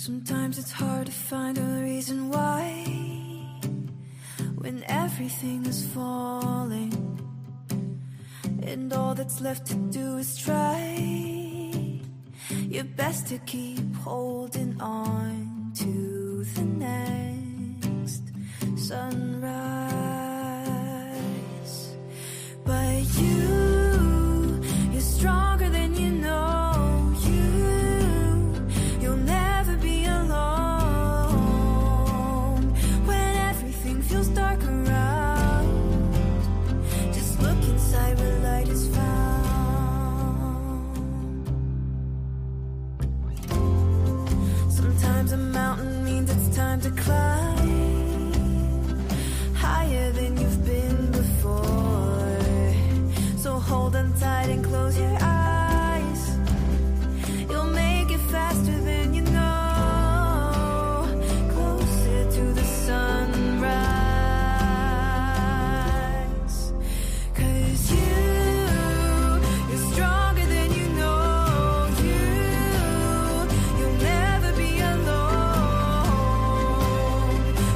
Sometimes it's hard to find a reason why when everything is falling and all that's left to do is try your best to keep holding on to the next sunrise. But you're stronger than you know. You'll never be alone when everything feels dark around. Just look inside where light is found. Sometimes a mountain means it's time to climb higher than you've been before. So hold on tight and close your eyes. You'll make it faster than you know, closer to the sunrise. 'Cause you're stronger than you know. You'll never be alone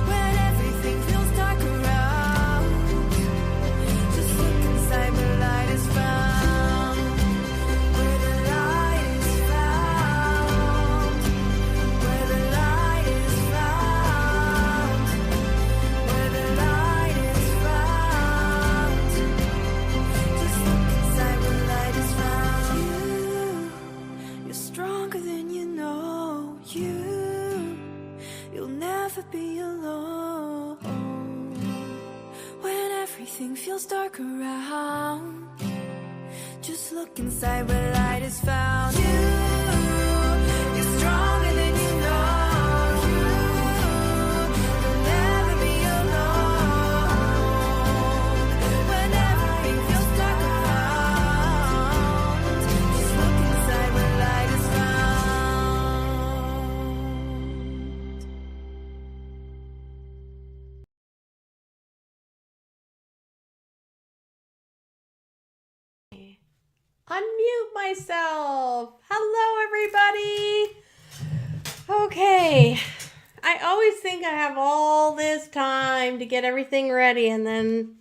when everything feels dark around. Just look inside where light is found. Where the light is found. Where the light is found. Where the light is found. Just look inside where light is found. You're stronger than you know. You'll never be alone when everything feels dark around. Just look inside where light is found. You're stronger than you know. You'll never be alone when everything feels dark around. Just look inside where light is found. Unmute myself. Hello, everybody. Okay. I always think I have all this time to get everything ready, and then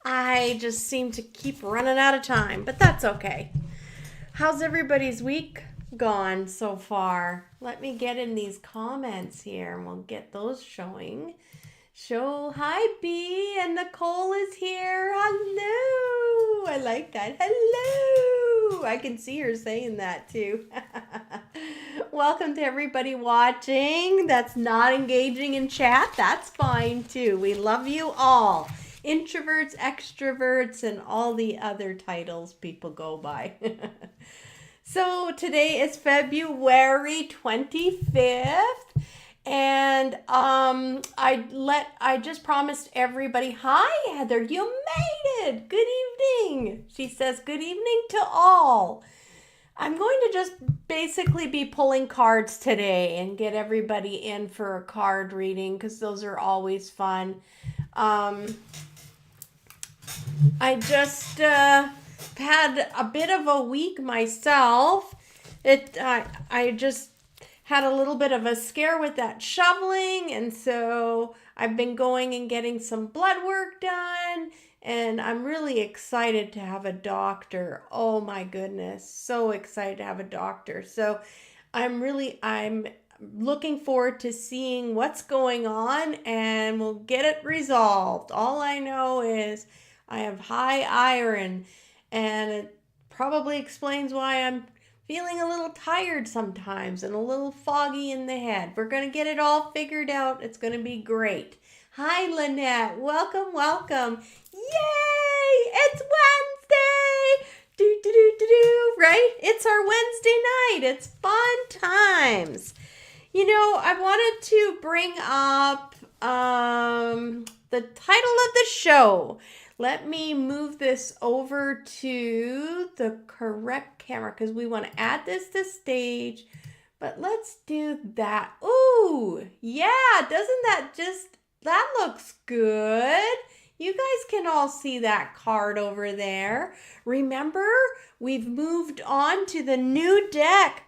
I just seem to keep running out of time, but that's okay. How's everybody's week gone so far? Let me get in these comments here, and we'll get those showing. Hi, B, and Nicole is here. Hello. I like that. Hello. I can see her saying that too. Welcome to everybody watching that's not engaging in chat. That's fine too. We love you all. Introverts, extroverts, and all the other titles people go by. So today is February 25th. And I just promised everybody, hi Heather, you made it. Good evening. She says good evening to all. I'm going to just basically be pulling cards today and get everybody in for a card reading because those are always fun. I just had a bit of a week myself. I just had a little bit of a scare with that shoveling, and so I've been going and getting some blood work done, and I'm really excited to have a doctor. Oh my goodness, so excited to have a doctor. So I'm looking forward to seeing what's going on, and we'll get it resolved. All I know is I have high iron, and it probably explains why I'm feeling a little tired sometimes and a little foggy in the head. We're going to get it all figured out. It's going to be great. Hi, Lynette. Welcome, welcome. Yay! It's Wednesday! Right? It's our Wednesday night. It's fun times. You know, I wanted to bring up the title of the show. Let me move this over to the correct camera because we want to add this to stage. But let's do that. Ooh, yeah, doesn't that that looks good. You guys can all see that card over there. Remember, we've moved on to the new deck,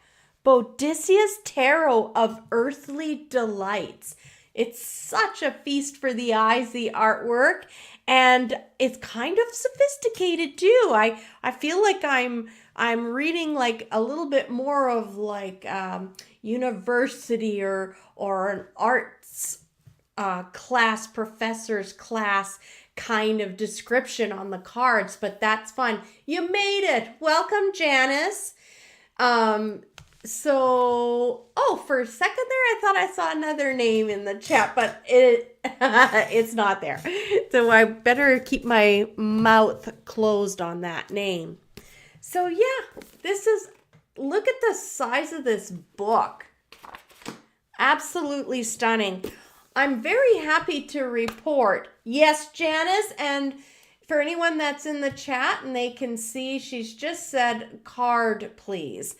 Bodicia's Tarot of Earthly Delights. It's such a feast for the eyes, the artwork, and it's kind of sophisticated too. I feel like I'm reading like a little bit more of like university or an arts class, professor's class kind of description on the cards, but that's fun. You made it. Welcome, Janice. For a second there, I thought I saw another name in the chat, but it's not there. So I better keep my mouth closed on that name. So yeah, look at the size of this book. Absolutely stunning. I'm very happy to report, yes, Janice, and for anyone that's in the chat and they can see, she's just said card, please.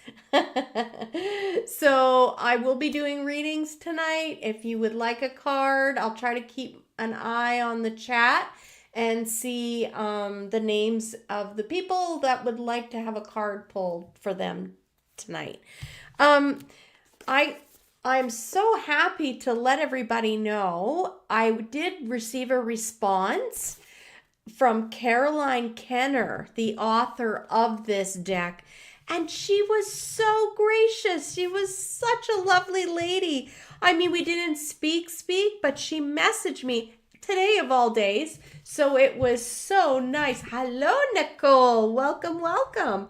So I will be doing readings tonight. If you would like a card, I'll try to keep an eye on the chat and see the names of the people that would like to have a card pulled for them tonight. I'm so happy to let everybody know I did receive a response from Caroline Kenner, the author of this deck, and she was so gracious. She was such a lovely lady. I mean, we didn't speak, but she messaged me today of all days, so it was so nice. Hello, Nicole. Welcome.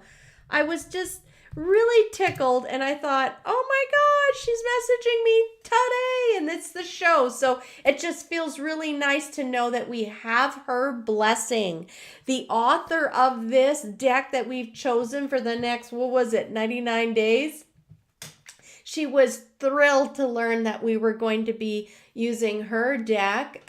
I was just really tickled, and I thought, oh my gosh, she's messaging me today, and it's the show. So it just feels really nice to know that we have her blessing. The author of this deck that we've chosen for the next, 99 days? She was thrilled to learn that we were going to be using her deck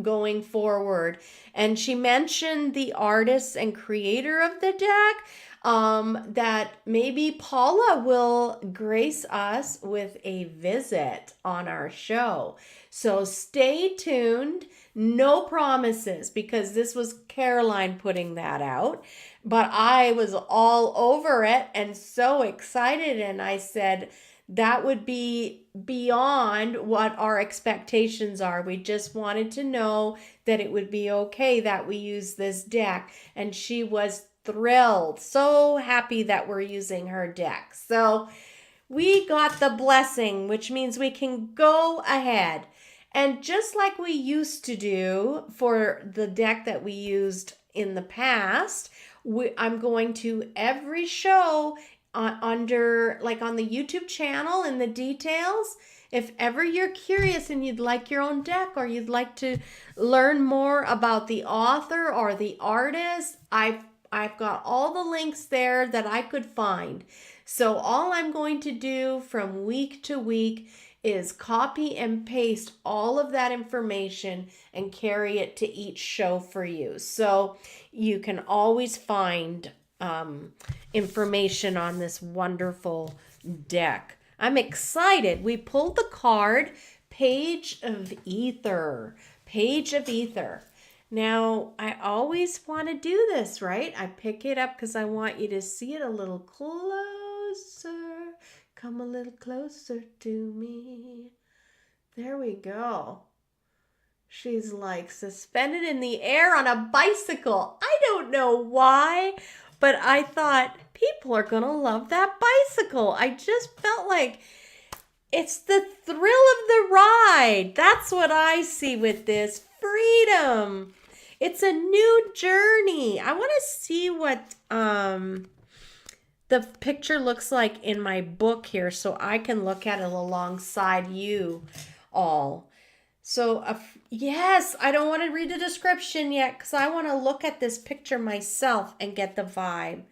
going forward. And she mentioned the artist and creator of the deck, that maybe Paula will grace us with a visit on our show. So stay tuned. No promises, because this was Caroline putting that out. But I was all over it and so excited. And I said, that would be beyond what our expectations are. We just wanted to know that it would be okay that we use this deck. And she was thrilled, so happy that we're using her deck. So we got the blessing, which means we can go ahead. And just like we used to do for the deck that we used in the past, I'm going to every show under, like on the YouTube channel in the details. If ever you're curious and you'd like your own deck, or you'd like to learn more about the author or the artist, I've got all the links there that I could find. So all I'm going to do from week to week is copy and paste all of that information and carry it to each show for you. So you can always find information on this wonderful deck. I'm excited. We pulled the card, Page of Aether. Page of Aether. Now, I always want to do this, right? I pick it up because I want you to see it a little closer. Come a little closer to me. There we go. She's like suspended in the air on a bicycle. I don't know why, but I thought people are going to love that bicycle. I just felt like it's the thrill of the ride. That's what I see with this. Freedom. It's a new journey. I want to see what the picture looks like in my book here, so I can look at it alongside you all. So, yes, I don't want to read the description yet because I want to look at this picture myself and get the vibe.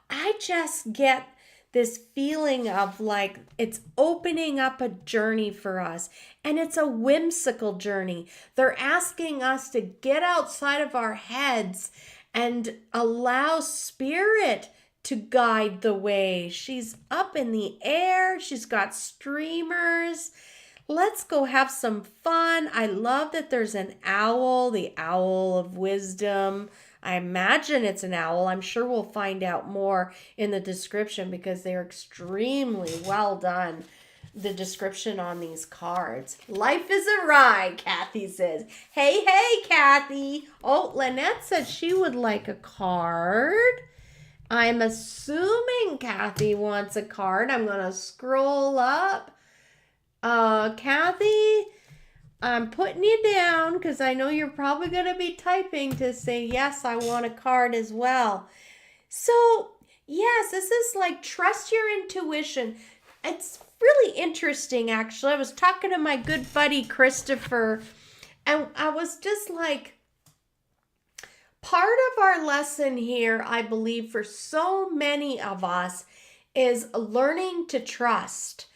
I just get this feeling of like it's opening up a journey for us, and it's a whimsical journey. They're asking us to get outside of our heads and allow spirit to guide the way. She's up in the air. She's got streamers. Let's go have some fun. I love that there's an owl, the owl of wisdom. I imagine it's an owl. I'm sure we'll find out more in the description because they're extremely well done. The description on these cards. Life is a ride, Kathy says. Hey, Kathy. Oh, Lynette said she would like a card. I'm assuming Kathy wants a card. I'm going to scroll up. Kathy, I'm putting you down because I know you're probably going to be typing to say, yes, I want a card as well. So, yes, this is like trust your intuition. It's really interesting, actually. I was talking to my good buddy Christopher, and I was just like, part of our lesson here, I believe, for so many of us is learning to trust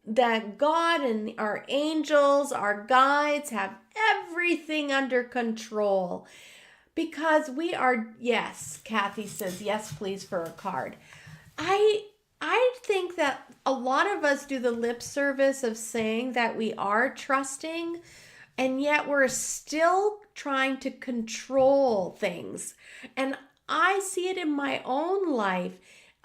that God and our angels, our guides, have everything under control. Because we are, yes, Kathy says, yes, please, for a card. I think that a lot of us do the lip service of saying that we are trusting, and yet we're still trying to control things. And I see it in my own life.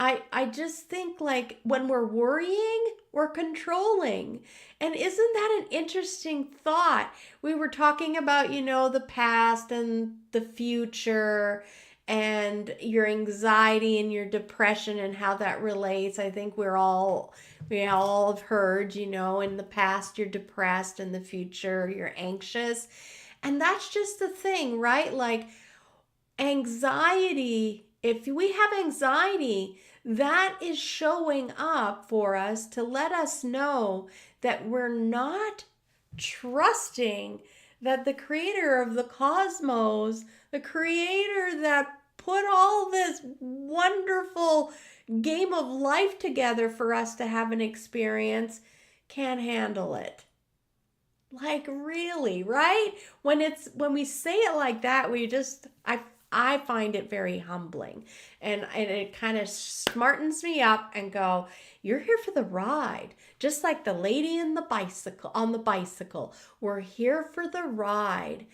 I just think like when we're worrying, we're controlling. And isn't that an interesting thought? We were talking about, the past and the future and your anxiety and your depression and how that relates. I think we all have heard, in the past you're depressed, in the future you're anxious. And that's just the thing, right? Like anxiety, if we have anxiety, that is showing up for us to let us know that we're not trusting that the creator of the cosmos, the creator that put all this wonderful game of life together for us to have an experience, can handle it. Like really, right? When we say it like that, I find it very humbling, and it kind of smartens me up and go, you're here for the ride. Just like the lady on the bicycle. We're here for the ride.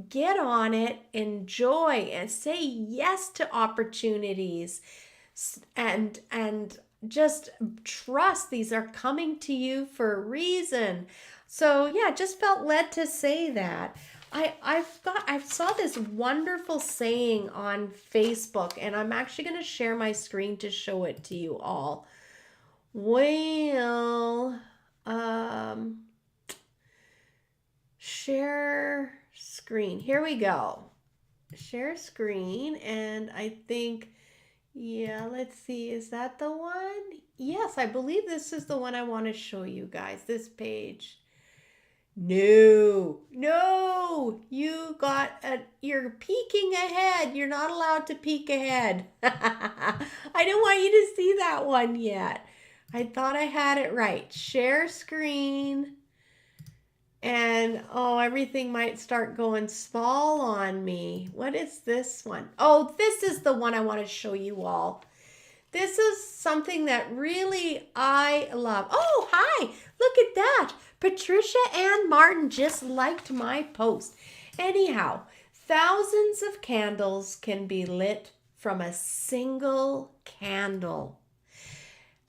Get on it, enjoy, and say yes to opportunities, and just trust these are coming to you for a reason. So yeah, just felt led to say that. I saw this wonderful saying on Facebook, and I'm actually going to share my screen to show it to you all. Well, share screen. Here we go. Share screen, and I think, yeah, let's see. Is that the one? Yes, I believe this is the one I want to show you guys. This page. No, you're peeking ahead. You're not allowed to peek ahead. I don't want you to see that one yet. I thought I had it right. Share screen. And, everything might start going small on me. What is this one? Oh, this is the one I want to show you all. This is something that really I love. Oh, hi. Look at that. Patricia Ann Martin just liked my post. Anyhow, thousands of candles can be lit from a single candle.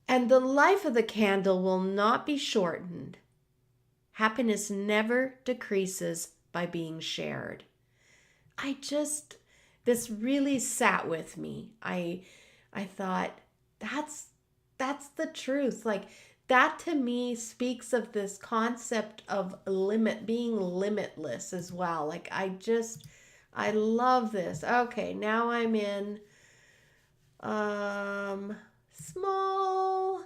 And the life of the candle will not be shortened. Happiness never decreases by being shared. This really sat with me. I thought, that's the truth. Like, that to me speaks of this concept of being limitless as well. Like, I love this. Okay, now I'm in small.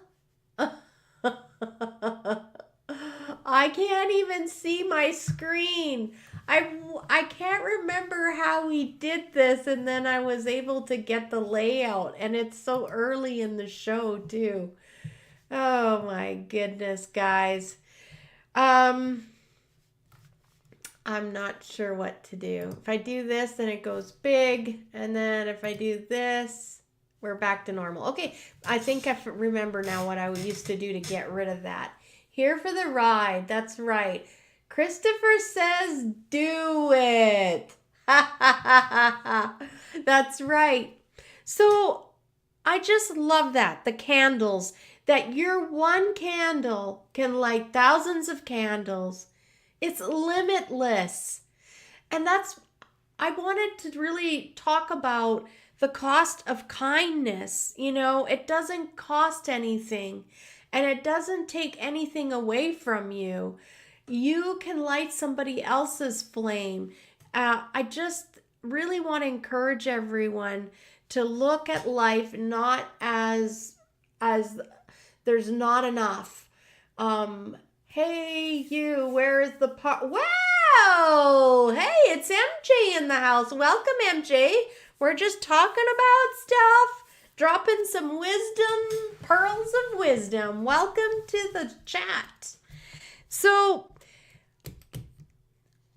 I can't even see my screen. I can't remember how we did this, and then I was able to get the layout, and it's so early in the show too. Oh my goodness, guys. I'm not sure what to do. If I do this, then it goes big, and then if I do this, we're back to normal. Okay, I think I remember now what I used to do to get rid of that. Here for the ride. That's right. Christopher says do it. That's right. So I just love that. The candles, that your one candle can light thousands of candles. It's limitless. And I wanted to really talk about the cost of kindness. It doesn't cost anything and it doesn't take anything away from you. You can light somebody else's flame. I just really want to encourage everyone to look at life not as there's not enough. Hey you, where is the part? Wow! Hey, it's MJ in the house. Welcome, MJ. We're just talking about stuff, dropping some wisdom, pearls of wisdom. Welcome to the chat. So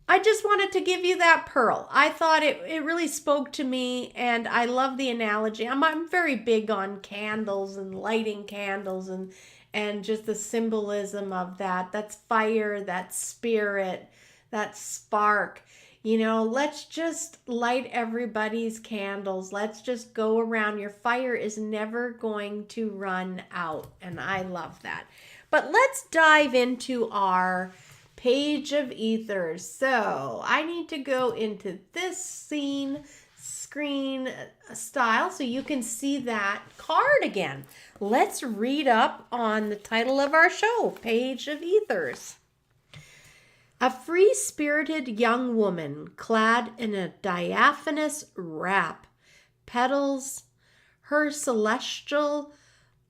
I just wanted to give you that pearl. I thought it really spoke to me, and I love the analogy. I'm very big on candles and lighting candles and just the symbolism of that. That's fire, that's spirit, that spark. Let's just light everybody's candles. Let's just go around. Your fire is never going to run out, and I love that. But let's dive into our page of Aether. So I need to go into this screen style so you can see that card again. Let's read up on the title of our show, Page of Aethers. A free-spirited young woman clad in a diaphanous wrap, petals her celestial,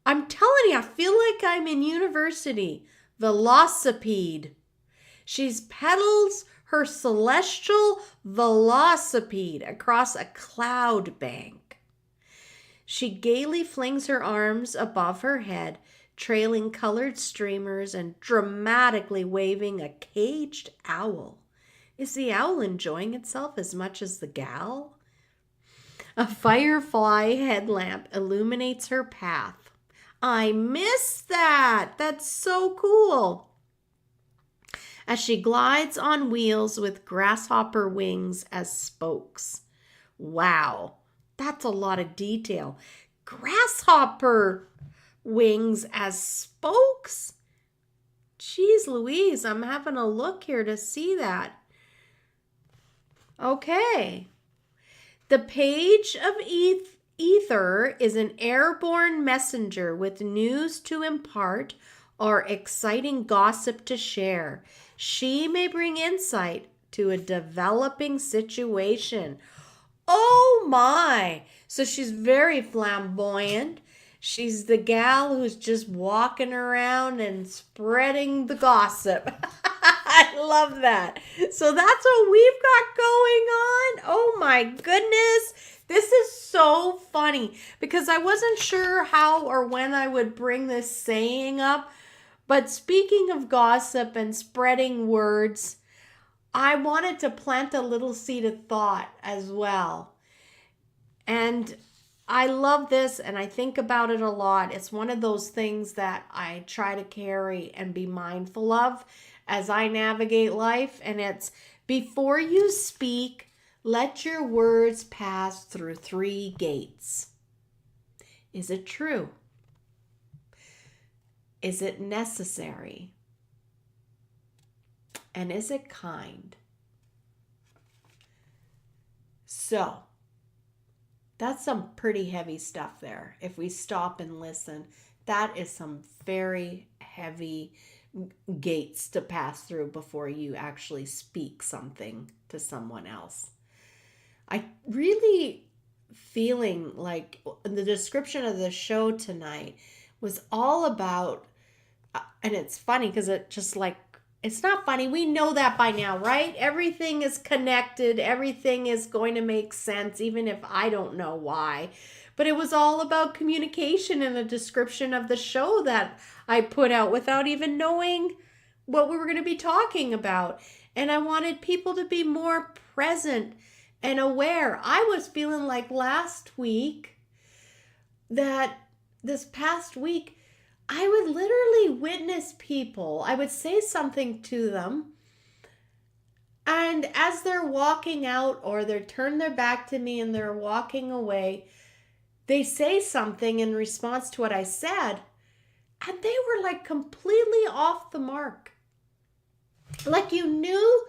I'm telling you, I feel like I'm in university, velocipede. She's petals her celestial velocipede across a cloud bank. She gaily flings her arms above her head, trailing colored streamers and dramatically waving a caged owl. Is the owl enjoying itself as much as the gal? A firefly headlamp illuminates her path. I miss that. That's so cool. As she glides on wheels with grasshopper wings as spokes. Wow, that's a lot of detail. Grasshopper wings as spokes? Jeez Louise, I'm having a look here to see that. Okay. The page of Aether is an airborne messenger with news to impart or exciting gossip to share. She may bring insight to a developing situation. Oh my! So she's very flamboyant. She's the gal who's just walking around and spreading the gossip. I love that. So that's what we've got going on. Oh my goodness. This is so funny because I wasn't sure how or when I would bring this saying up. But speaking of gossip and spreading words, I wanted to plant a little seed of thought as well. And I love this and I think about it a lot. It's one of those things that I try to carry and be mindful of as I navigate life. And it's before you speak, let your words pass through 3 gates. Is it true? Is it necessary? And is it kind? So, that's some pretty heavy stuff there. If we stop and listen, that is some very heavy gates to pass through before you actually speak something to someone else. I really feeling like the description of the show tonight was all about, and it's funny because it just like, it's not funny. We know that by now, right? Everything is connected. Everything is going to make sense, even if I don't know why. But it was all about communication in a description of the show that I put out without even knowing what we were going to be talking about. And I wanted people to be more present and aware. I was feeling like last week that this past week, I would literally witness people. I would say something to them, and as they're walking out or they turn their back to me and they're walking away, they say something in response to what I said, and they were like completely off the mark. Like you knew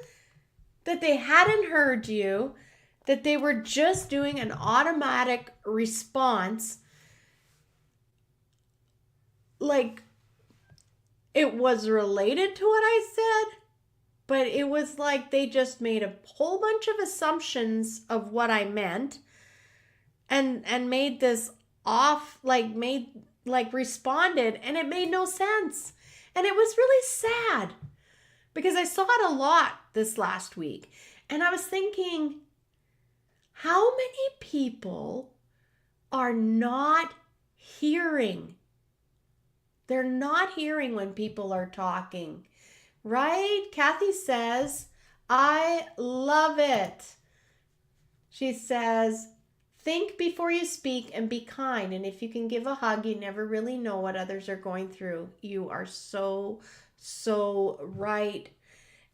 that they hadn't heard you, that they were just doing an automatic response. Like it was related to what I said, but it was like they just made a whole bunch of assumptions of what I meant and made this off, like made like responded, and it made no sense. And it was really sad because I saw it a lot this last week. And I was thinking, how many people are not hearing? They're not hearing when people are talking, right? Kathy says, I love it. She says, think before you speak and be kind. And if you can give a hug, you never really know what others are going through. You are so, so right.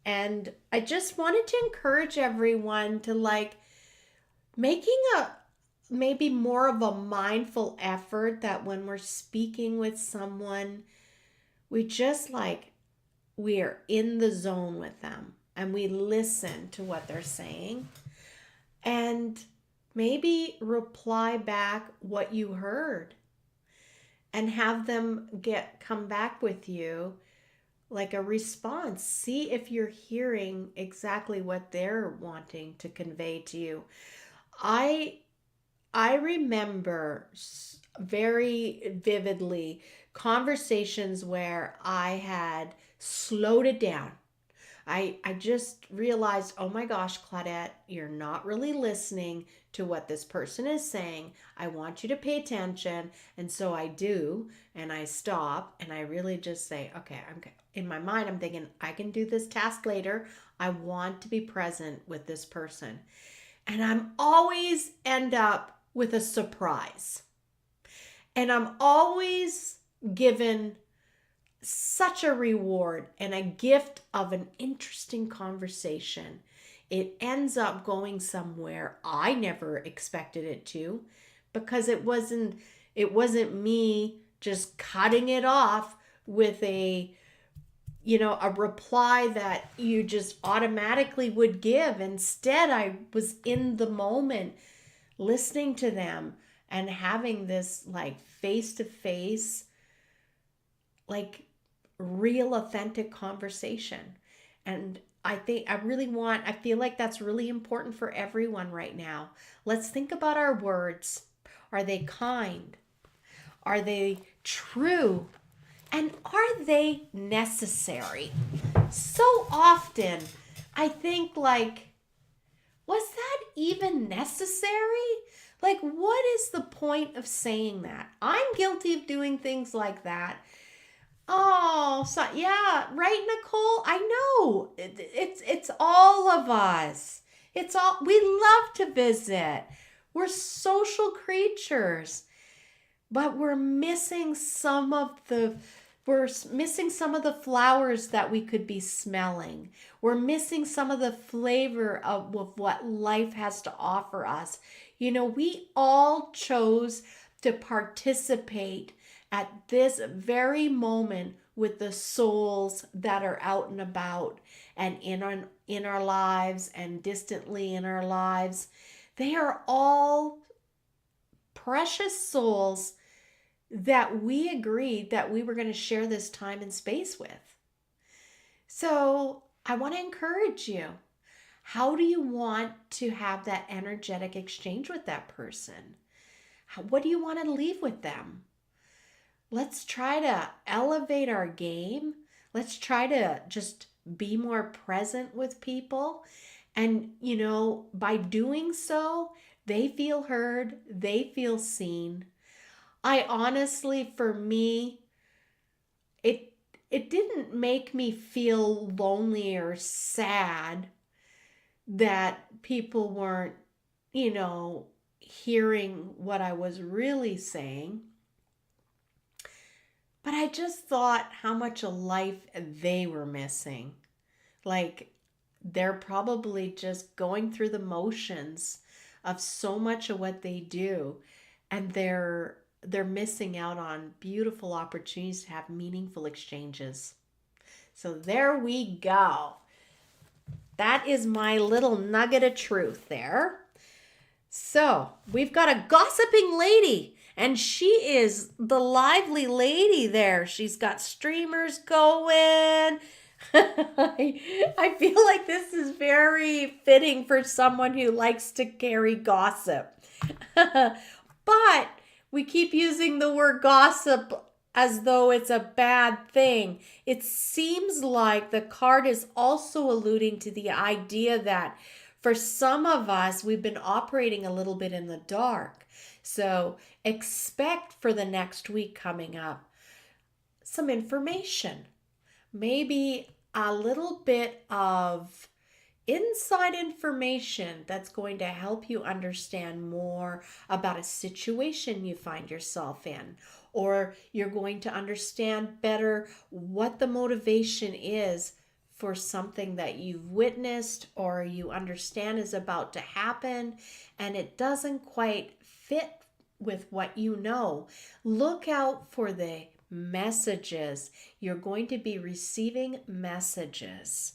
And I just wanted to encourage everyone to like making a maybe more of a mindful effort that when we're speaking with someone, we just like we're in the zone with them and we listen to what they're saying and maybe reply back what you heard and have them come back with you like a response. See if you're hearing exactly what they're wanting to convey to you. I remember very vividly conversations where I had slowed it down. I just realized, oh my gosh, Claudette, you're not really listening to what this person is saying. I want you to pay attention. And so I do, and I stop, and I really just say, okay, in my mind, I'm thinking, I can do this task later. I want to be present with this person. And I'm always end up with a surprise. And I'm always given such a reward and a gift of an interesting conversation. It ends up going somewhere I never expected it to, because it wasn't me just cutting it off with a reply that you just automatically would give. Instead, I was in the moment listening to them and having this like face to face, like real authentic conversation. And I feel like that's really important for everyone right now. Let's think about our words. Are they kind? Are they true? And are they necessary? So often I think like, was that even necessary? Like, what is the point of saying that? I'm guilty of doing things like that. Oh, so yeah, right, Nicole? I know. It's all of us. We love to visit. We're social creatures, but we're missing some of the flowers that we could be smelling. We're missing some of the flavor of what life has to offer us. We all chose to participate at this very moment with the souls that are out and about and in our lives and distantly in our lives. They are all precious souls that we agreed that we were going to share this time and space with. So I want to encourage you. How do you want to have that energetic exchange with that person? What do you want to leave with them? Let's try to elevate our game. Let's try to just be more present with people. And, by doing so, they feel heard, they feel seen. I honestly, for me, it didn't make me feel lonely or sad that people weren't, hearing what I was really saying. But I just thought how much of life they were missing. Like, they're probably just going through the motions of so much of what they do, and they're missing out on beautiful opportunities to have meaningful exchanges. So there we go. That is my little nugget of truth there. So we've got a gossiping lady, and she is the lively lady there. She's got streamers going. I feel like this is very fitting for someone who likes to carry gossip. But we keep using the word gossip as though it's a bad thing. It seems like the card is also alluding to the idea that for some of us, we've been operating a little bit in the dark. So expect for the next week coming up some information. Maybe a little bit of inside information that's going to help you understand more about a situation you find yourself in, or you're going to understand better what the motivation is for something that you've witnessed or you understand is about to happen and it doesn't quite fit with what you know. Look out for the messages. You're going to be receiving messages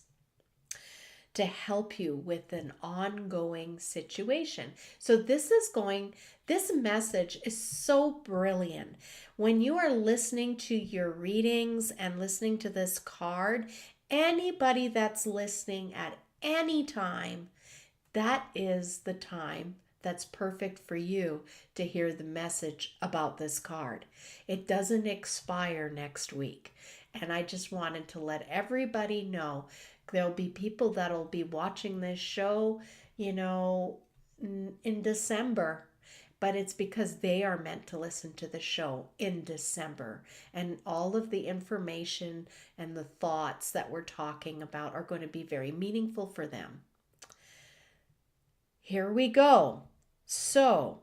to help you with an ongoing situation. So this message is so brilliant. When you are listening to your readings and listening to this card, anybody that's listening at any time, that is the time that's perfect for you to hear the message about this card. It doesn't expire next week. And I just wanted to let everybody know there'll be people that'll be watching this show, in December. But it's because they are meant to listen to the show in December. And all of the information and the thoughts that we're talking about are going to be very meaningful for them. Here we go. So,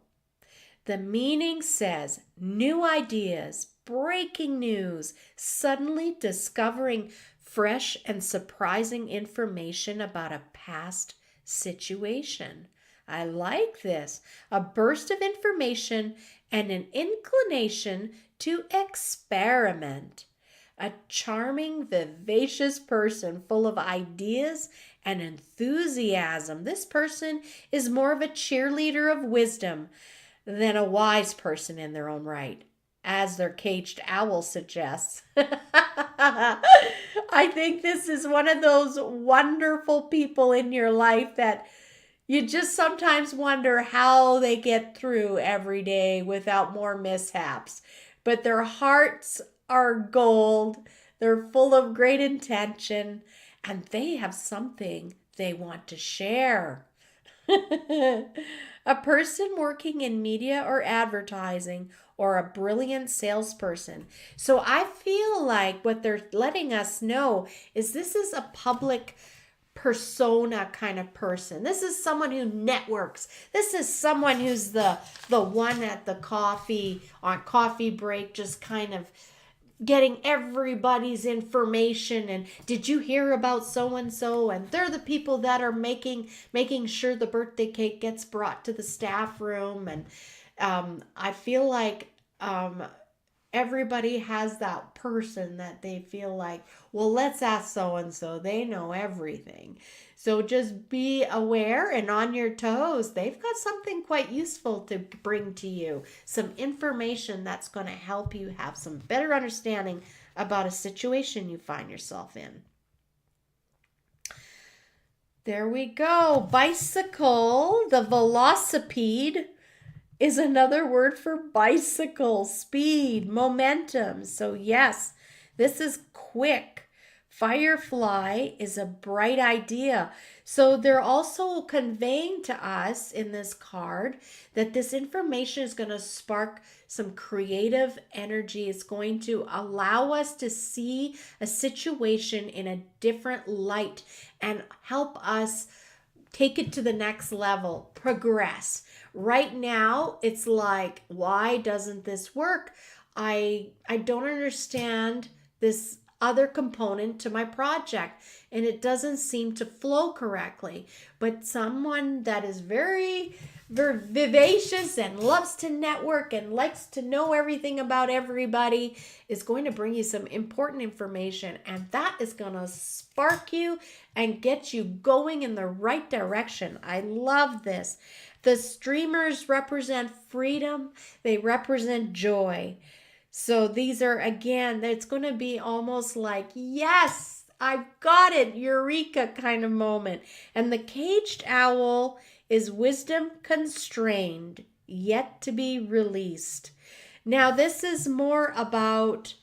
the meaning says new ideas, breaking news, suddenly discovering fresh and surprising information about a past situation. I like this. A burst of information and an inclination to experiment. A charming, vivacious person full of ideas and enthusiasm. This person is more of a cheerleader of wisdom than a wise person in their own right, as their caged owl suggests. I think this is one of those wonderful people in your life that you just sometimes wonder how they get through every day without more mishaps. But their hearts are gold. They're full of great intention, and they have something they want to share. A person working in media or advertising, or a brilliant salesperson. So I feel like what they're letting us know is this is a public persona kind of person. This is someone who networks. This is someone who's the one at the coffee break, just kind of getting everybody's information. And did you hear about so and so? And they're the people that are making sure the birthday cake gets brought to the staff room. And I feel like everybody has that person that they feel like, well, let's ask so-and-so. They know everything. So just be aware and on your toes. They've got something quite useful to bring to you. Some information that's going to help you have some better understanding about a situation you find yourself in. There we go. Bicycle, the velocipede, is another word for bicycle, speed, momentum. So yes, this is quick. Firefly is a bright idea. So they're also conveying to us in this card that this information is going to spark some creative energy. It's going to allow us to see a situation in a different light and help us take it to the next level, progress. Right now, it's like, why doesn't this work? I don't understand this other component to my project and it doesn't seem to flow correctly. But someone that is very, very vivacious and loves to network and likes to know everything about everybody is going to bring you some important information, and that is going to spark you and get you going in the right direction. I love this. The streamers represent freedom, they represent joy. So these are, again, it's going to be almost like, yes, I've got it, eureka kind of moment. And the caged owl is wisdom constrained, yet to be released. Now, this is more about,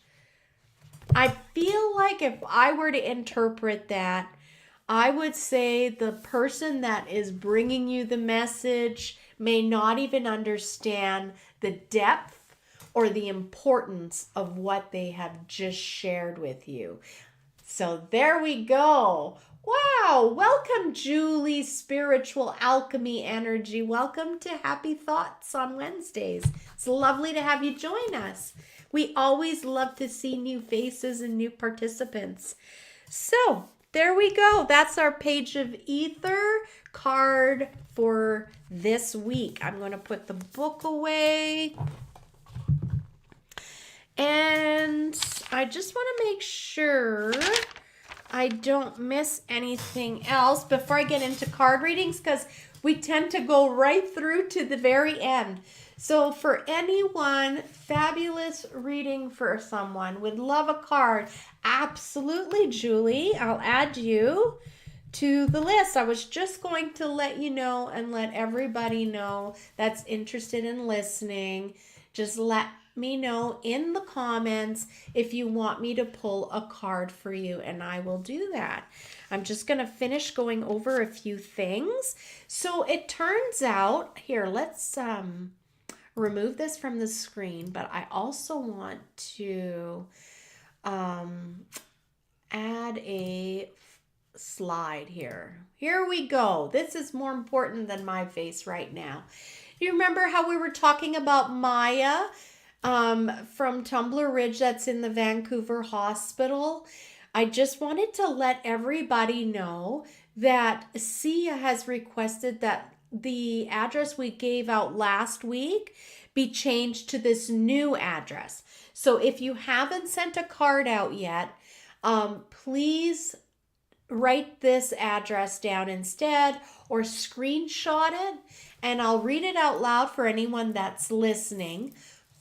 I feel like if I were to interpret that, I would say the person that is bringing you the message may not even understand the depth or the importance of what they have just shared with you. So there we go. Wow, welcome Julie, Spiritual Alchemy Energy. Welcome to Happy Thoughts on Wednesdays. It's lovely to have you join us. We always love to see new faces and new participants. So there we go. That's our page of Aether card for this week. I'm going to put the book away. And I just want to make sure I don't miss anything else before I get into card readings, because we tend to go right through to the very end. So for anyone, fabulous reading for someone, would love a card. Absolutely, Julie. I'll add you to the list. I was just going to let you know and let everybody know that's interested in listening. Just let me know in the comments if you want me to pull a card for you, and I will do that. I'm just going to finish going over a few things. So it turns out, here, let's remove this from the screen, but I also want to add a slide here. Here we go. This is more important than my face right now. You remember how we were talking about Maya from Tumbler Ridge that's in the Vancouver hospital? I just wanted to let everybody know that Sia has requested that the address we gave out last week be changed to this new address. So if you haven't sent a card out yet, please write this address down instead or screenshot it, and I'll read it out loud for anyone that's listening.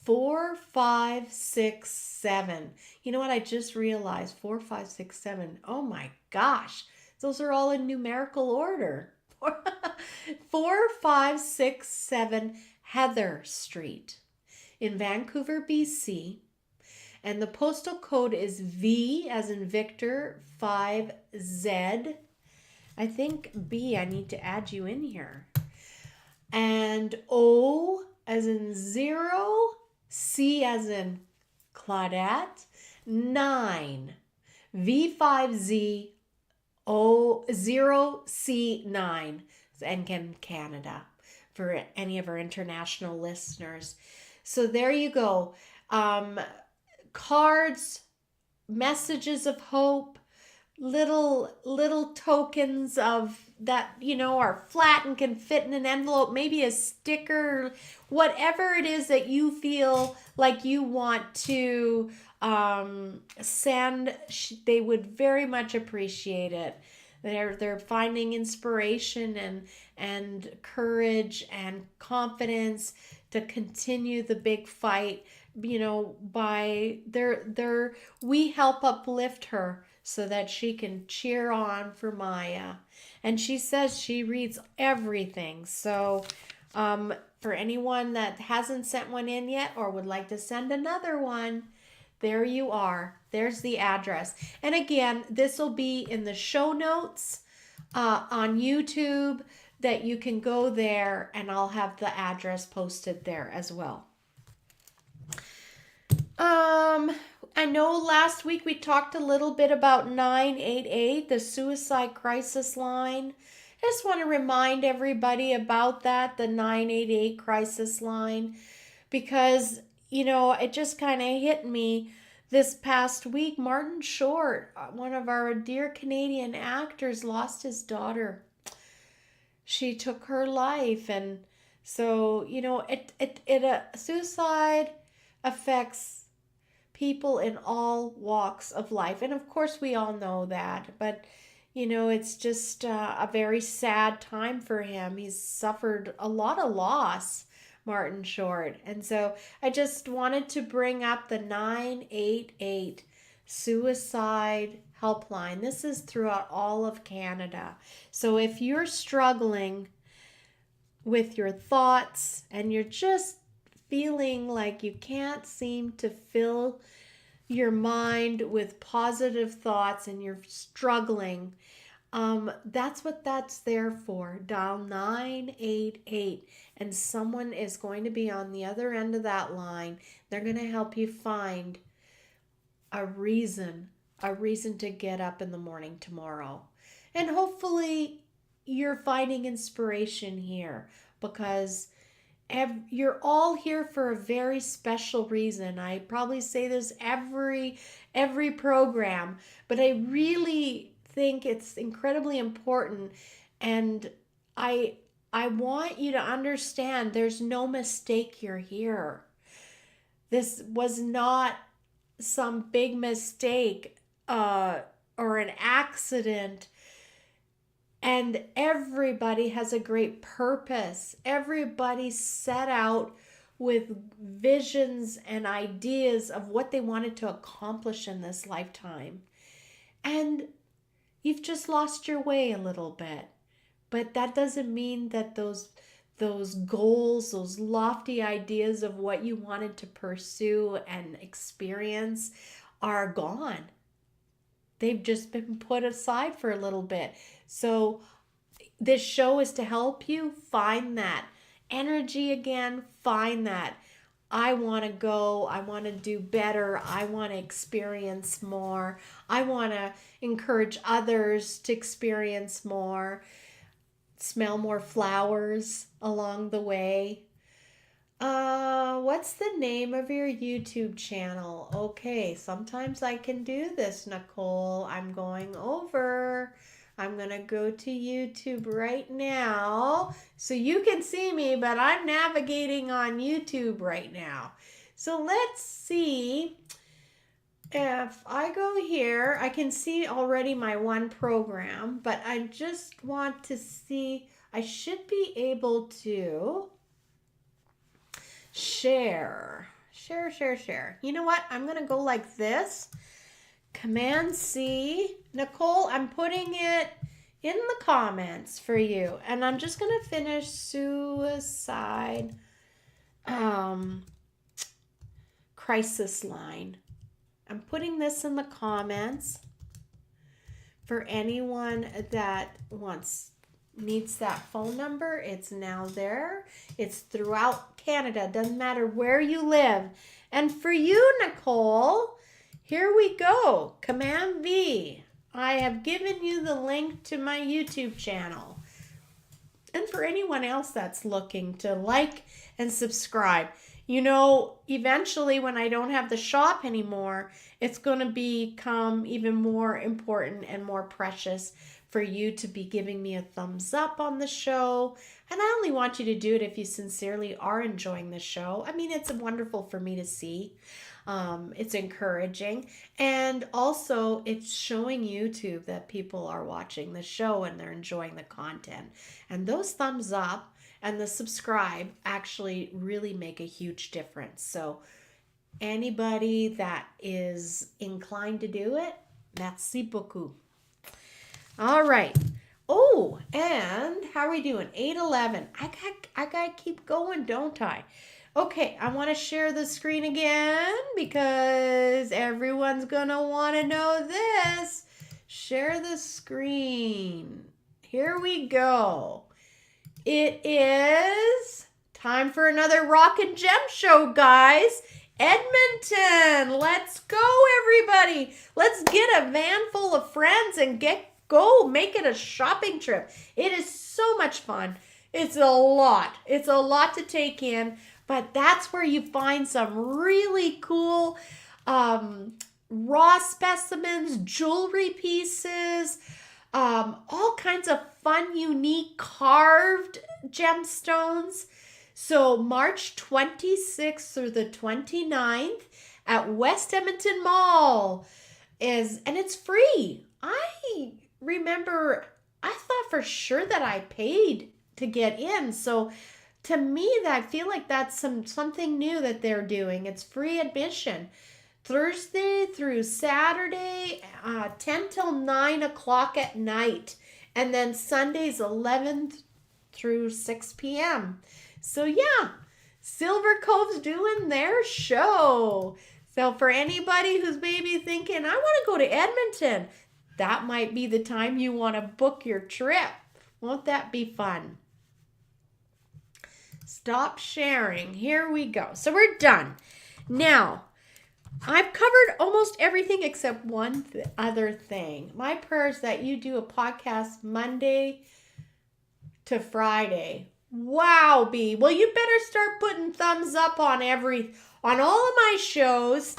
4567. You know what? I just realized 4567. Oh my gosh. Those are all in numerical order. 4567 Heather Street in Vancouver, BC. And the postal code is V as in Victor 5Z. I think B, I need to add you in here. And O as in 0. C as in Claudette, 9, V5Z, O0C9, and Canada for any of our international listeners. So there you go. Cards, messages of hope, little tokens of that, are flat and can fit in an envelope, maybe a sticker, whatever it is that you feel like you want to send. They would very much appreciate it. They're finding inspiration and courage and confidence to continue the big fight, by we help uplift her so that she can cheer on for Maya. And she says she reads everything. So for anyone that hasn't sent one in yet or would like to send another one, there you are. There's the address. And again, this will be in the show notes on YouTube, that you can go there and I'll have the address posted there as well. I know last week we talked a little bit about 988, the suicide crisis line. I just want to remind everybody about that, the 988 crisis line, because it just kind of hit me this past week. Martin Short, one of our dear Canadian actors, lost his daughter. She took her life, and so suicide affects people in all walks of life, and of course we all know that. But it's just a very sad time for him. He's suffered a lot of loss, Martin Short. And so I just wanted to bring up the 988 suicide helpline. This is throughout all of Canada. So if you're struggling with your thoughts and you're just feeling like you can't seem to fill your mind with positive thoughts and you're struggling, that's what that's there for. Dial 988 and someone is going to be on the other end of that line. They're going to help you find a reason to get up in the morning tomorrow. And hopefully you're finding inspiration here, because you're all here for a very special reason. I probably say this every program, but I really think it's incredibly important, and I want you to understand there's no mistake you're here. This was not some big mistake or an accident. And everybody has a great purpose. Everybody set out with visions and ideas of what they wanted to accomplish in this lifetime. And you've just lost your way a little bit. But that doesn't mean that those goals, those lofty ideas of what you wanted to pursue and experience are gone. They've just been put aside for a little bit. So this show is to help you find that energy again, find that I want to go, I want to do better, I want to experience more, I want to encourage others to experience more, smell more flowers along the way. What's the name of your YouTube channel? Okay, sometimes I can do this, Nicole. I'm going to go to YouTube right now so you can see me, but I'm navigating on YouTube right now. So let's see. If I go here, I can see already my one program, but I just want to see, I should be able to share. You know what? I'm going to go like this. Command C. Nicole, I'm putting it in the comments for you. And I'm just going to finish suicide crisis line. I'm putting this in the comments for anyone that needs that phone number. It's now there. It's throughout Canada. Doesn't matter where you live. And for you, Nicole, here we go. Command V. I have given you the link to my YouTube channel. And for anyone else that's looking to like and subscribe, eventually when I don't have the shop anymore, it's going to become even more important and more precious for you to be giving me a thumbs up on the show. And I only want you to do it if you sincerely are enjoying the show. I mean, it's wonderful for me to see. It's encouraging. And also, it's showing YouTube that people are watching the show and they're enjoying the content. And those thumbs up and the subscribe actually really make a huge difference. So anybody that is inclined to do it, merci beaucoup. All right. Oh, and how are we doing? 8:11. I gotta keep going, don't I? Okay, I want to share the screen again because everyone's gonna want to know this. Share the screen. Here we go. It is time for another Rock and Gem show, guys. Edmonton. Let's go, everybody. Let's get a van full of friends and go make it a shopping trip. It is so much fun. It's a lot to take in, But that's where you find some really cool raw specimens, jewelry pieces, all kinds of fun, unique carved gemstones. So March 26th through the 29th at West Edmonton Mall and it's free. I remember I thought for sure that I paid to get in. So to me, I feel like that's something new that they're doing. It's free admission. Thursday through Saturday, 10 till 9 o'clock at night. And then Sundays, 11 through 6 p.m. So yeah, Silver Cove's doing their show. So for anybody who's maybe thinking, I want to go to Edmonton, that might be the time you want to book your trip. Won't that be fun? Stop sharing. Here we go. So we're done. Now, I've covered almost everything except one other thing. My prayer is that you do a podcast Monday to Friday. Wow, B. Well, you better start putting thumbs up on all of my shows.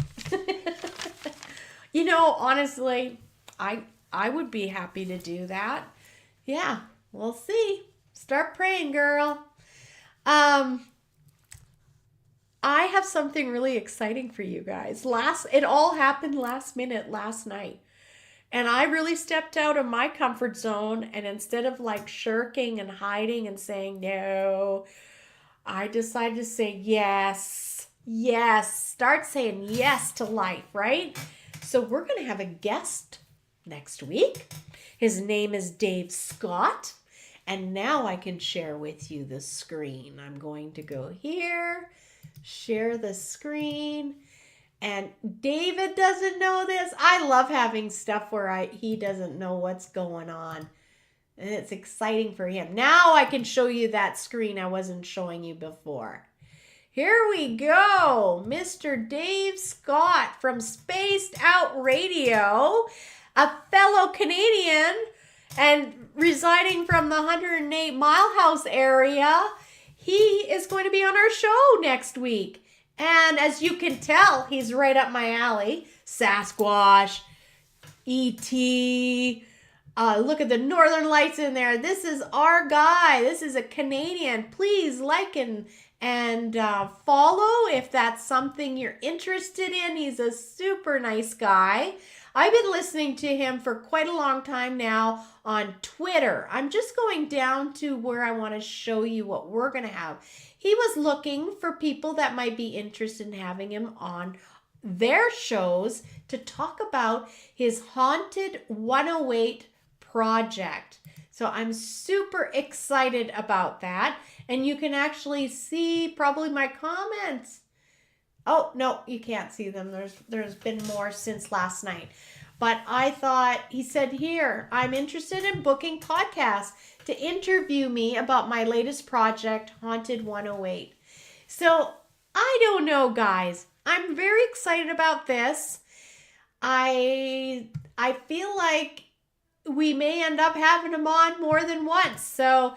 Honestly, I would be happy to do that. Yeah, we'll see. Start praying, girl. I have something really exciting for you guys. It all happened last minute last night. And I really stepped out of my comfort zone, and instead of like shirking and hiding and saying no, I decided to say yes. Yes. Start saying yes to life, right? So we're going to have a guest next week. His name is Dave Scott. And now I can share with you the screen. I'm going to go here, share the screen. And David doesn't know this. I love having stuff where he doesn't know what's going on. And it's exciting for him. Now I can show you that screen I wasn't showing you before. Here we go. Mr. Dave Scott from Spaced Out Radio, a fellow Canadian and residing from the 108 Mile House area. He is going to be on our show next week. And as you can tell, he's right up my alley. Sasquatch, E.T., look at the Northern Lights in there. This is our guy. This is a Canadian. Please like and follow if that's something you're interested in. He's a super nice guy. I've been listening to him for quite a long time now on Twitter. I'm just going down to where I want to show you what we're going to have. He was looking for people that might be interested in having him on their shows to talk about his Haunted 108 project. So I'm super excited about that. And you can actually see probably my comments. Oh, no, you can't see them. There's been more since last night. But I thought, he said here, I'm interested in booking podcasts to interview me about my latest project, Haunted 108. So I don't know, guys. I'm very excited about this. I feel like we may end up having him on more than once. So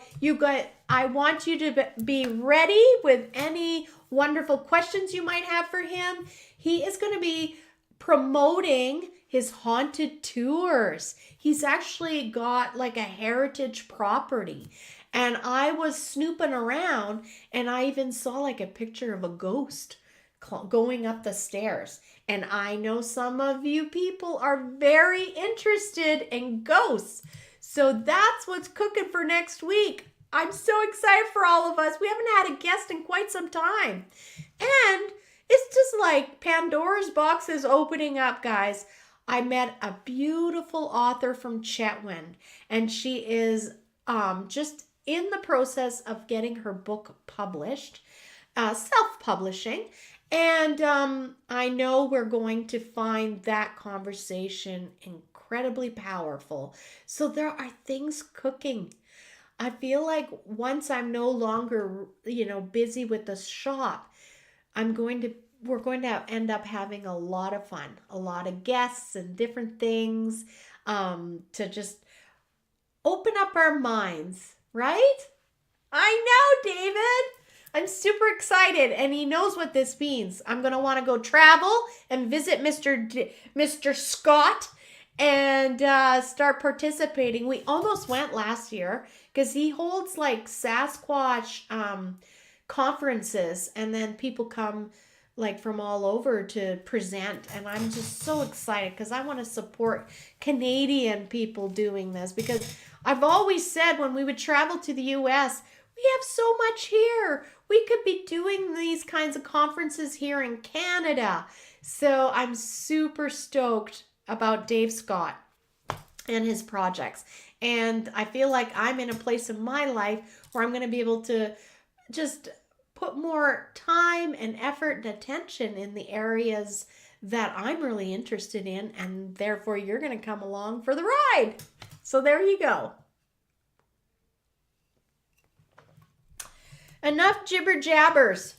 I want you to be ready with any wonderful questions you might have for him. He is going to be promoting his haunted tours. He's actually got like a heritage property. And I was snooping around and I even saw like a picture of a ghost going up the stairs. And I know some of you people are very interested in ghosts. So that's what's cooking for next week. I'm so excited for all of us. We haven't had a guest in quite some time. And it's just like Pandora's box is opening up, guys. I met a beautiful author from Chetwynd, and she is just in the process of getting her book published, self-publishing. And I know we're going to find that conversation incredibly powerful. So there are things cooking. I feel like once I'm no longer, busy with the shop, we're going to end up having a lot of fun, a lot of guests and different things to just open up our minds, right? I know, David. I'm super excited, and he knows what this means. I'm going to want to go travel and visit Mr. Scott and start participating. We almost went last year because he holds like Sasquatch conferences, and then people come like from all over to present, and I'm just so excited because I want to support Canadian people doing this, because I've always said when we would travel to the US, we have so much here. We could be doing these kinds of conferences here in Canada. So I'm super stoked about Dave Scott and his projects. And I feel like I'm in a place in my life where I'm going to be able to just put more time and effort and attention in the areas that I'm really interested in, and therefore you're going to come along for the ride. So there you go. Enough jibber jabbers.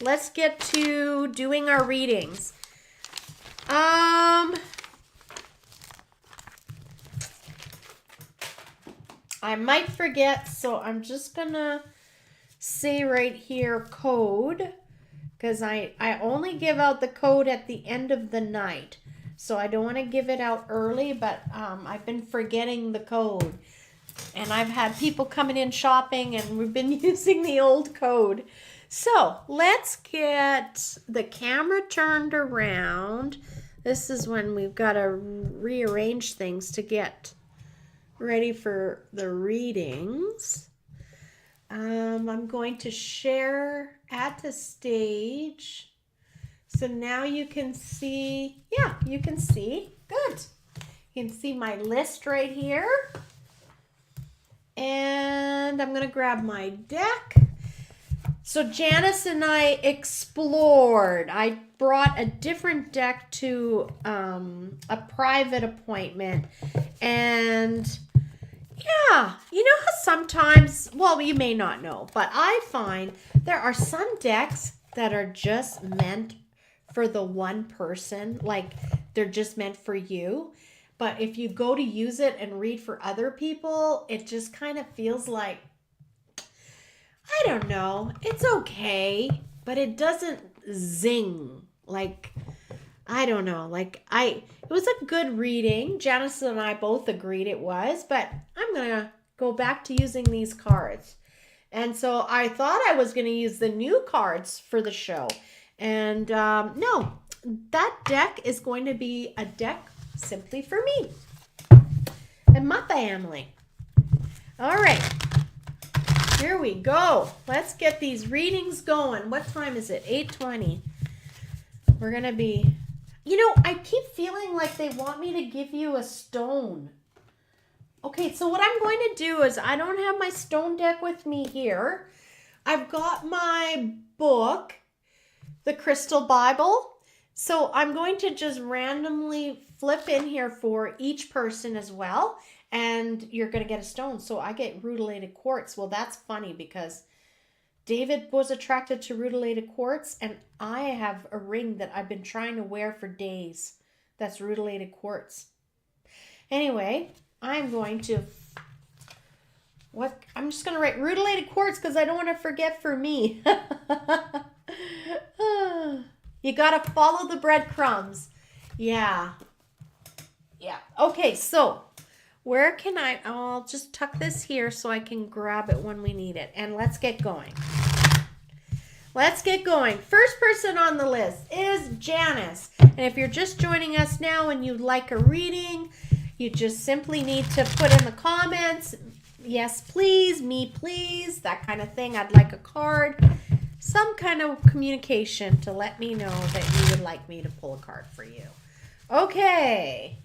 Let's get to doing our readings. I might forget, so I'm just gonna say right here code, because I only give out the code at the end of the night, so I don't want to give it out early, but I've been forgetting the code, and I've had people coming in shopping, and we've been using the old code. So let's get the camera turned around. This is when we've got to rearrange things to get ready for the readings. I'm going to share at the stage. So now you can see, yeah, you can see. Good. You can see my list right here. And I'm going to grab my deck. So Janice and I explored. I brought a different deck to a private appointment. And yeah, you know how sometimes, well, you may not know, but I find there are some decks that are just meant for the one person. Like they're just meant for you. But if you go to use it and read for other people, it just kind of feels like, I don't know, it's okay, but it doesn't zing. Like, I don't know, like it was a good reading. Janice and I both agreed it was, but I'm going to go back to using these cards. And so I thought I was going to use the new cards for the show. And no, that deck is going to be a deck simply for me and my family. All right. Here we go. Let's get these readings going. What time is it? 8:20. We're going to be... You know, I keep feeling like they want me to give you a stone. Okay, so what I'm going to do is I don't have my stone deck with me here. I've got my book, the Crystal Bible. So I'm going to just randomly flip in here for each person as well. And you're going to get a stone. So I get rutilated quartz. Well, that's funny because David was attracted to rutilated quartz, and I have a ring that I've been trying to wear for days that's rutilated quartz. Anyway, I'm going to... I'm just going to write rutilated quartz because I don't want to forget for me. You got to follow the breadcrumbs. Yeah. Yeah. Okay, so... Where can I'll just tuck this here so I can grab it when we need it. And let's get going. Let's get going. First person on the list is Janice. And if you're just joining us now and you'd like a reading, you just simply need to put in the comments, yes, please, me, please, that kind of thing. I'd like a card. Some kind of communication to let me know that you would like me to pull a card for you. Okay.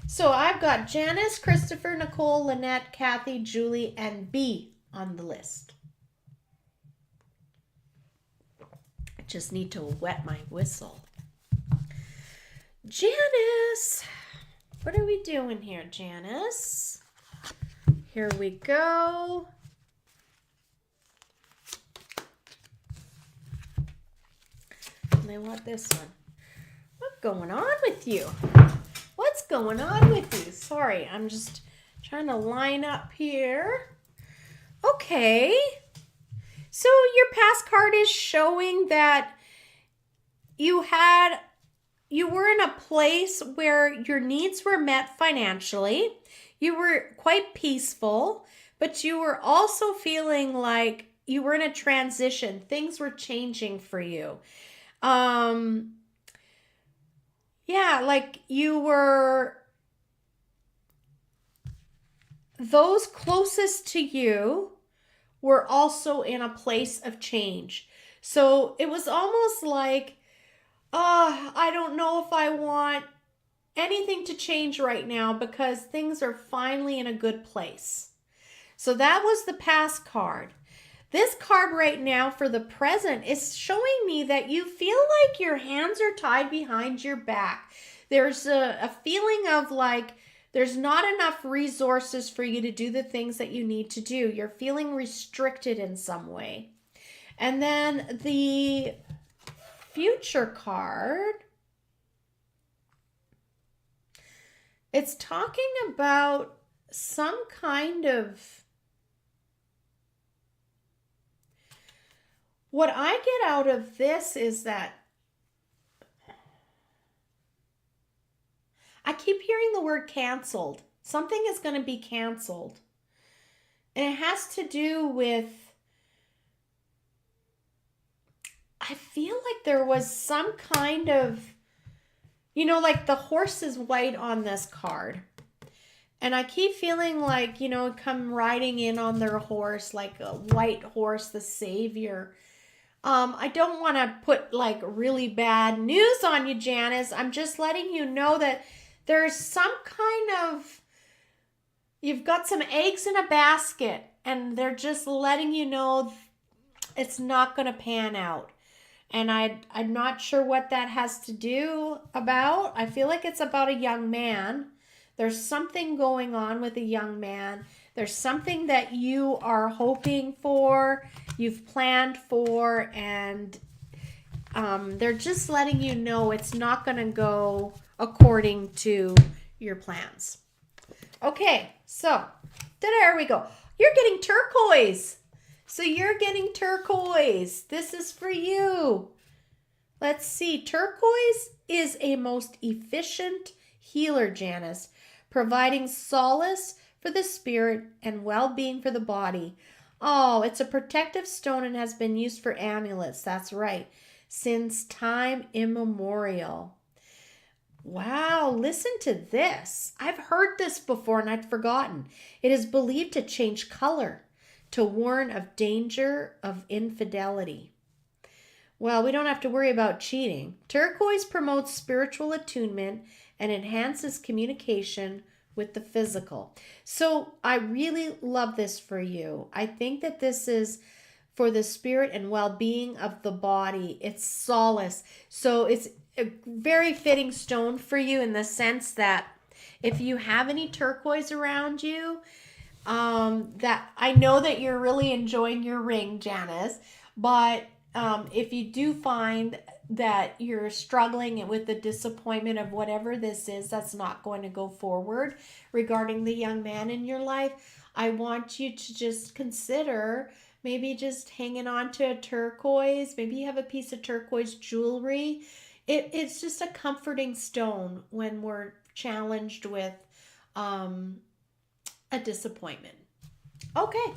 So I've got Janice, Christopher, Nicole, Lynette, Kathy, Julie, and B on the list. I just need to wet my whistle. Janice, what are we doing here, Janice? Here we go. And I want this one. What's going on with you? What's going on with you? Sorry, I'm just trying to line up here. Okay. So your past card is showing that you were in a place where your needs were met financially. You were quite peaceful, but you were also feeling like you were in a transition. Things were changing for you. Yeah, like you were, those closest to you were also in a place of change. So it was almost like, I don't know if I want anything to change right now because things are finally in a good place. So that was the past card. This card right now for the present is showing me that you feel like your hands are tied behind your back. There's a feeling of like there's not enough resources for you to do the things that you need to do. You're feeling restricted in some way. And then the future card, it's talking about some kind of, what I get out of this is that I keep hearing the word canceled. Something is going to be canceled. And it has to do with, I feel like there was some kind of, like the horse is white on this card. And I keep feeling like, come riding in on their horse, like a white horse, the savior. I don't want to put like really bad news on you, Janice. I'm just letting you know that there's some kind of, you've got some eggs in a basket and they're just letting you know it's not going to pan out. And I'm not sure what that has to do about. I feel like it's about a young man. There's something going on with a young man. There's something that you are hoping for, you've planned for, and they're just letting you know it's not going to go according to your plans. Okay, so there we go. You're getting turquoise. So you're getting turquoise. This is for you. Let's see. Turquoise is a most efficient healer, Janice, providing solace for the spirit and well-being for the body. Oh, it's a protective stone and has been used for amulets. That's right. Since time immemorial. Wow, listen to this. I've heard this before and I'd forgotten. It is believed to change color, to warn of danger of infidelity. Well, we don't have to worry about cheating. Turquoise promotes spiritual attunement and enhances communication with the physical. So I really love this for you. I think that this is for the spirit and well-being of the body. It's solace. So it's a very fitting stone for you in the sense that if you have any turquoise around you, that I know that you're really enjoying your ring, Janice, but if you do find that you're struggling with the disappointment of whatever this is that's not going to go forward regarding the young man in your life, I want you to just consider maybe just hanging on to a turquoise. Maybe you have a piece of turquoise jewelry. It's just a comforting stone when we're challenged with a disappointment. Okay.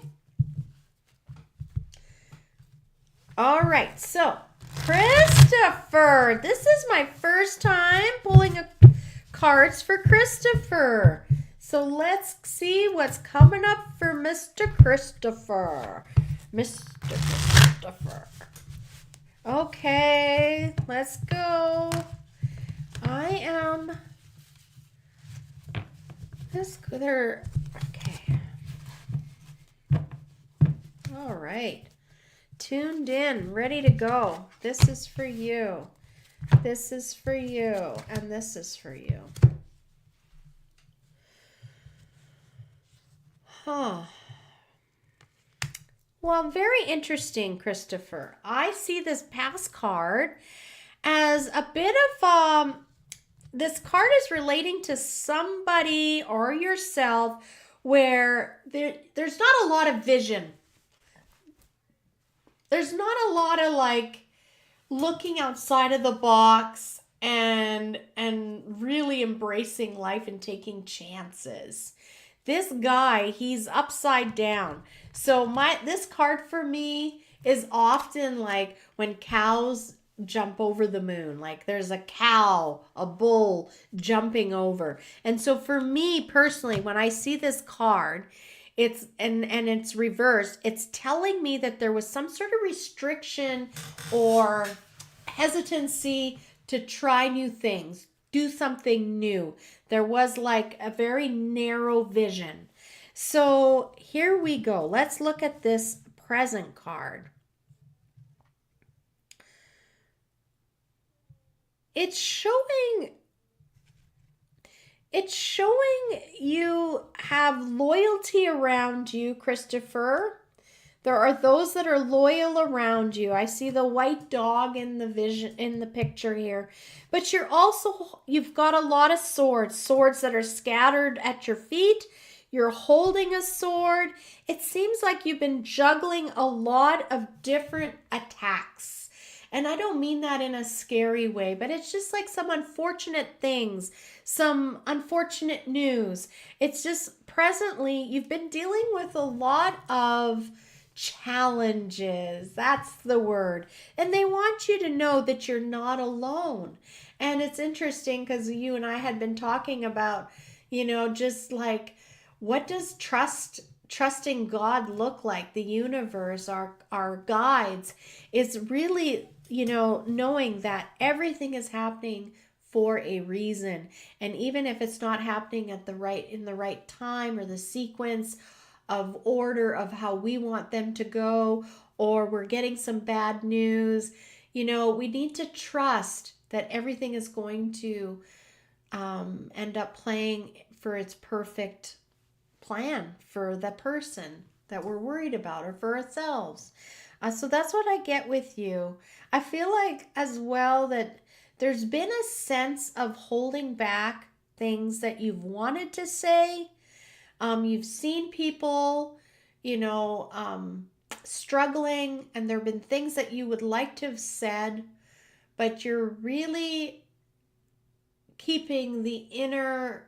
All right, so Christopher, this is my first time pulling cards for Christopher. So let's see what's coming up for Mr. Christopher. Mr. Christopher. Okay, let's go. Okay. All right. Tuned in, ready to go. This is for you. This is for you. And this is for you. Huh. Well, very interesting, Christopher. I see this past card as a bit of, this card is relating to somebody or yourself where there's not a lot of vision. there's not a lot of like looking outside of the box and really embracing life and taking chances. This guy, he's upside down. So this card for me is often like when cows jump over the moon. Like there's a cow, a bull jumping over. And so for me personally, when I see this card, it's and it's reversed, it's telling me that there was some sort of restriction or hesitancy to try new things, do something new. There was like a very narrow vision. So here we go. Let's look at this present card. It's showing you have loyalty around you, Christopher. There are those that are loyal around you. I see the white dog in the picture here. But you've got a lot of swords that are scattered at your feet. You're holding a sword. It seems like you've been juggling a lot of different attacks. And I don't mean that in a scary way, but it's just like some unfortunate things, some unfortunate news. It's just presently you've been dealing with a lot of challenges. That's the word. And they want you to know that you're not alone. And it's interesting because you and I had been talking about, just like, what does trusting God look like? The universe, our guides, is really, knowing that everything is happening for a reason. And even if it's not happening in the right time or the sequence of order of how we want them to go, or we're getting some bad news, we need to trust that everything is going to end up playing for its perfect plan for the person that we're worried about or for ourselves. So that's what I get with you. I feel like as well that there's been a sense of holding back things that you've wanted to say. You've seen people, struggling, and there have been things that you would like to have said, but you're really keeping the inner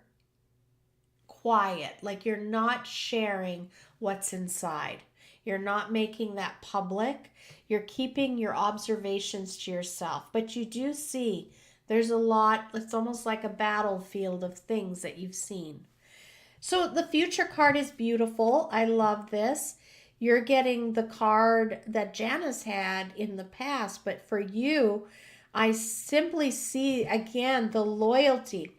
quiet, like you're not sharing what's inside. You're not making that public. You're keeping your observations to yourself. But you do see there's a lot, it's almost like a battlefield of things that you've seen. So the future card is beautiful. I love this. You're getting the card that Janice had in the past, but for you, I simply see again the loyalty.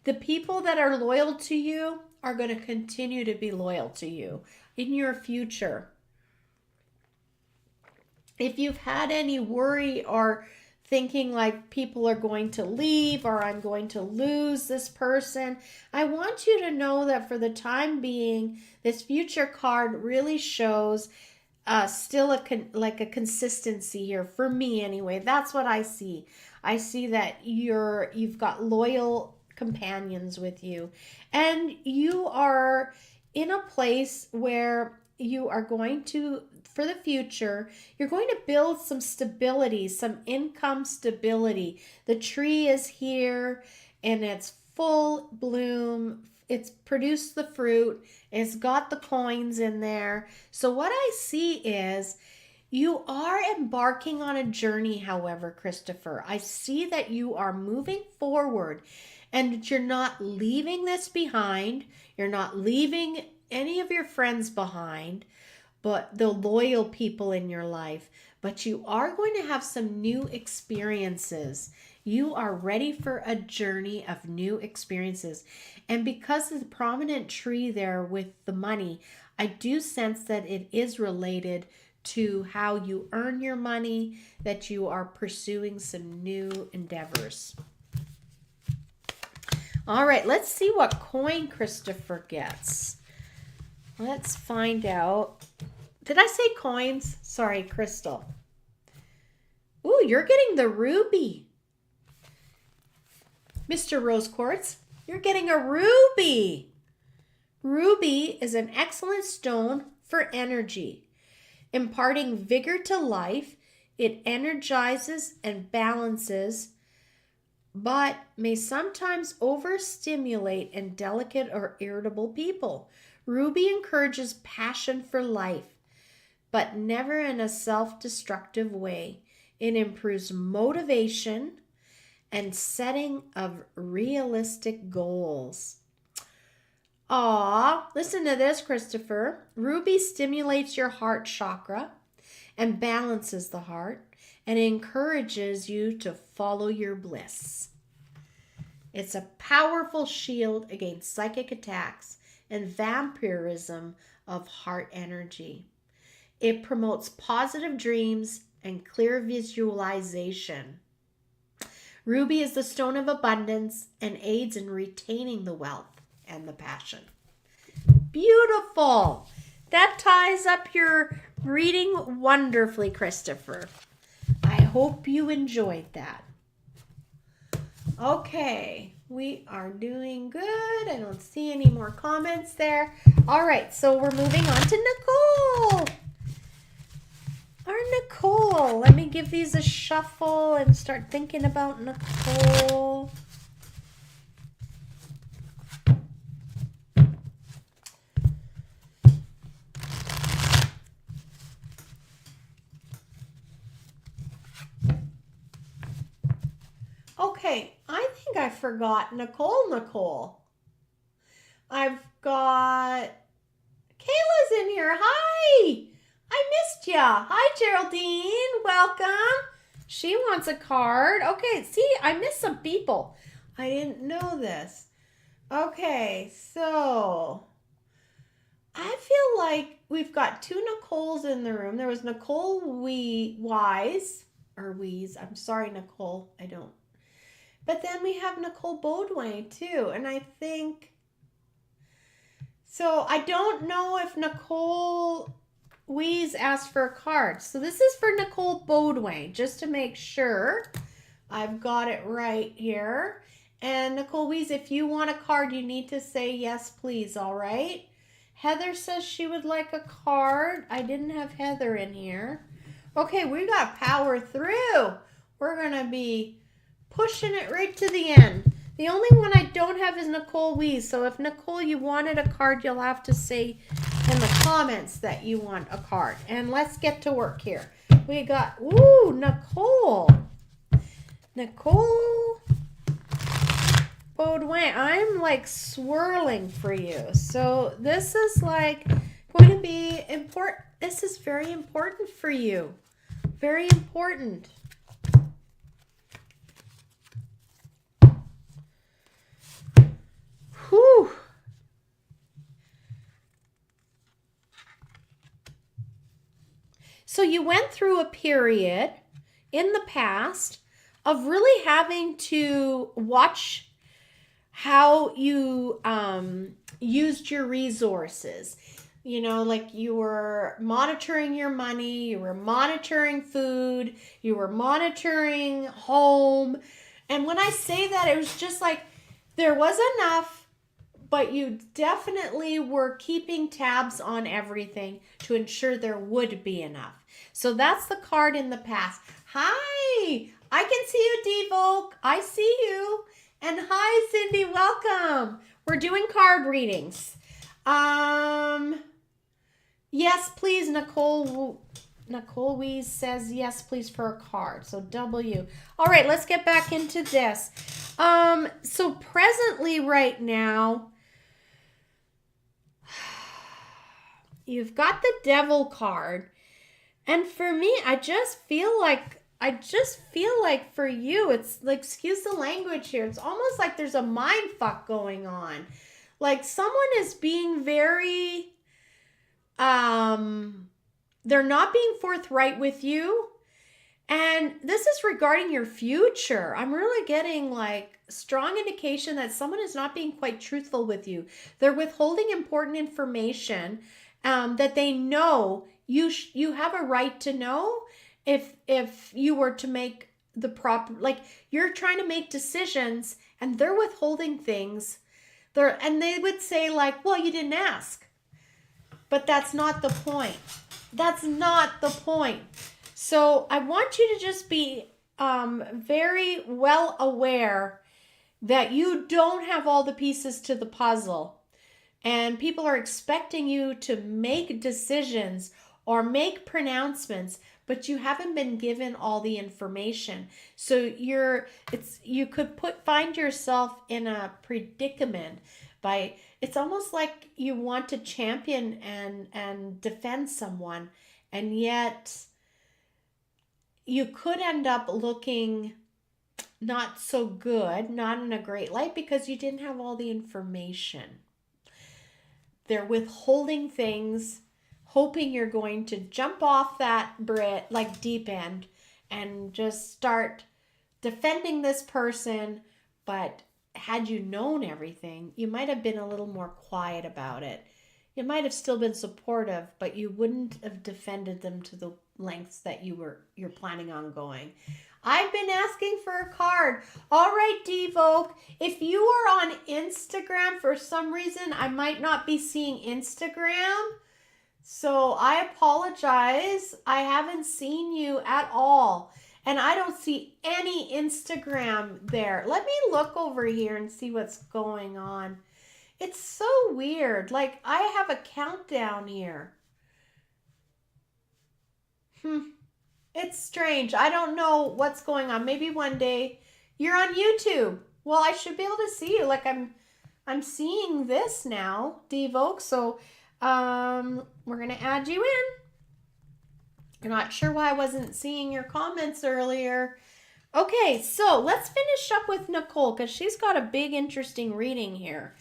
The people that are loyal to you are going to continue to be loyal to you in your future. If you've had any worry or thinking like people are going to leave or I'm going to lose this person, I want you to know that for the time being, this future card really shows still a consistency here for me anyway. That's what I see. I see that you've got loyal companions with you, and you are in a place where you are going to, for the future, you're going to build some stability, some income stability. The tree is here and it's full bloom. It's produced the fruit. It's got the coins in there. So what I see is you are embarking on a journey, however, Christopher. I see that you are moving forward and you're not leaving this behind. You're not leaving any of your friends behind, but the loyal people in your life. But you are going to have some new experiences. You are ready for a journey of new experiences. And because of the prominent tree there with the money, I do sense that it is related to how you earn your money, that you are pursuing some new endeavors. All right, let's see what coin Christopher gets. Let's find out. Did I say coins? Sorry, crystal. Ooh, you're getting the ruby. Mr. Rose Quartz, you're getting a ruby. Ruby is an excellent stone for energy. Imparting vigor to life, it energizes and balances, but may sometimes overstimulate in delicate or irritable people. Ruby encourages passion for life, but never in a self-destructive way. It improves motivation and setting of realistic goals. Listen to this, Christopher. Ruby stimulates your heart chakra and balances the heart and encourages you to follow your bliss. It's a powerful shield against psychic attacks and vampirism of heart energy. It promotes positive dreams and clear visualization. Ruby is the stone of abundance and aids in retaining the wealth and the passion. Beautiful. That ties up your reading wonderfully, Christopher. I hope you enjoyed that. Okay, we are doing good. I don't see any more comments there. All right, so we're moving on to Nicole. Our Nicole. Let me give these a shuffle and start thinking about Nicole. Okay, I think I forgot Nicole. I've got Kayla's in here. Hi! I missed ya. Hi, Geraldine. Welcome. She wants a card. Okay, see, I missed some people. I didn't know this. Okay, so I feel like we've got two Nicoles in the room. There was Nicole Wise. I'm sorry, Nicole. I don't. But then we have Nicole Baudouin too. And I think, so I don't know if Nicole Weeze asked for a card. So this is for Nicole Baudouin, just to make sure I've got it right here. And Nicole Weeze, if you want a card, you need to say yes, please, all right? Heather says she would like a card. I didn't have Heather in here. Okay, we got power through. We're going to be pushing it right to the end. The only one I don't have is Nicole Weeze. So if Nicole, you wanted a card, you'll have to say in the comments that you want a card. And let's get to work here. We got, Nicole Baudouin. I'm like swirling for you. So this is like going to be important. This is very important for you. Very important. Whew. So you went through a period in the past of really having to watch how you used your resources. You know, like you were monitoring your money, you were monitoring food, you were monitoring home. And when I say that, it was just like there was enough, but you definitely were keeping tabs on everything to ensure there would be enough. So that's the card in the past. Hi, I can see you, Devoke. I see you. And hi, Cindy, welcome. We're doing card readings. Yes, please, Nicole. Nicole Weeze says yes, please, for a card. So W. All right, let's get back into this. So presently right now, you've got the Devil card. And for me, I just feel like for you, it's like, excuse the language here, it's almost like there's a mind fuck going on. Like someone is being very, they're not being forthright with you. And this is regarding your future. I'm really getting like strong indication that someone is not being quite truthful with you. They're withholding important information that they know you have a right to know. If you were to make the proper, like you're trying to make decisions and they're withholding things, and they would say like, well, you didn't ask. But that's not the point. That's not the point. So I want you to just be very well aware that you don't have all the pieces to the puzzle. And people are expecting you to make decisions or make pronouncements, but you haven't been given all the information. So you could find yourself in a predicament by, it's almost like you want to champion and defend someone, and yet you could end up looking not so good, not in a great light, because you didn't have all the information. They're withholding things, hoping you're going to jump off that like deep end and just start defending this person. But had you known everything, you might have been a little more quiet about it. You might have still been supportive, but you wouldn't have defended them to the lengths that you're planning on going. I've been asking for a card. All right, Devoke. If you are on Instagram, for some reason, I might not be seeing Instagram. So I apologize. I haven't seen you at all. And I don't see any Instagram there. Let me look over here and see what's going on. It's so weird. Like, I have a countdown here. It's strange. I don't know what's going on. Maybe one day you're on YouTube. Well, I should be able to see you. Like, I'm seeing this now, Devoke. So we're gonna add you in. I'm not sure why I wasn't seeing your comments earlier. Okay, so let's finish up with Nicole, because she's got a big, interesting reading here.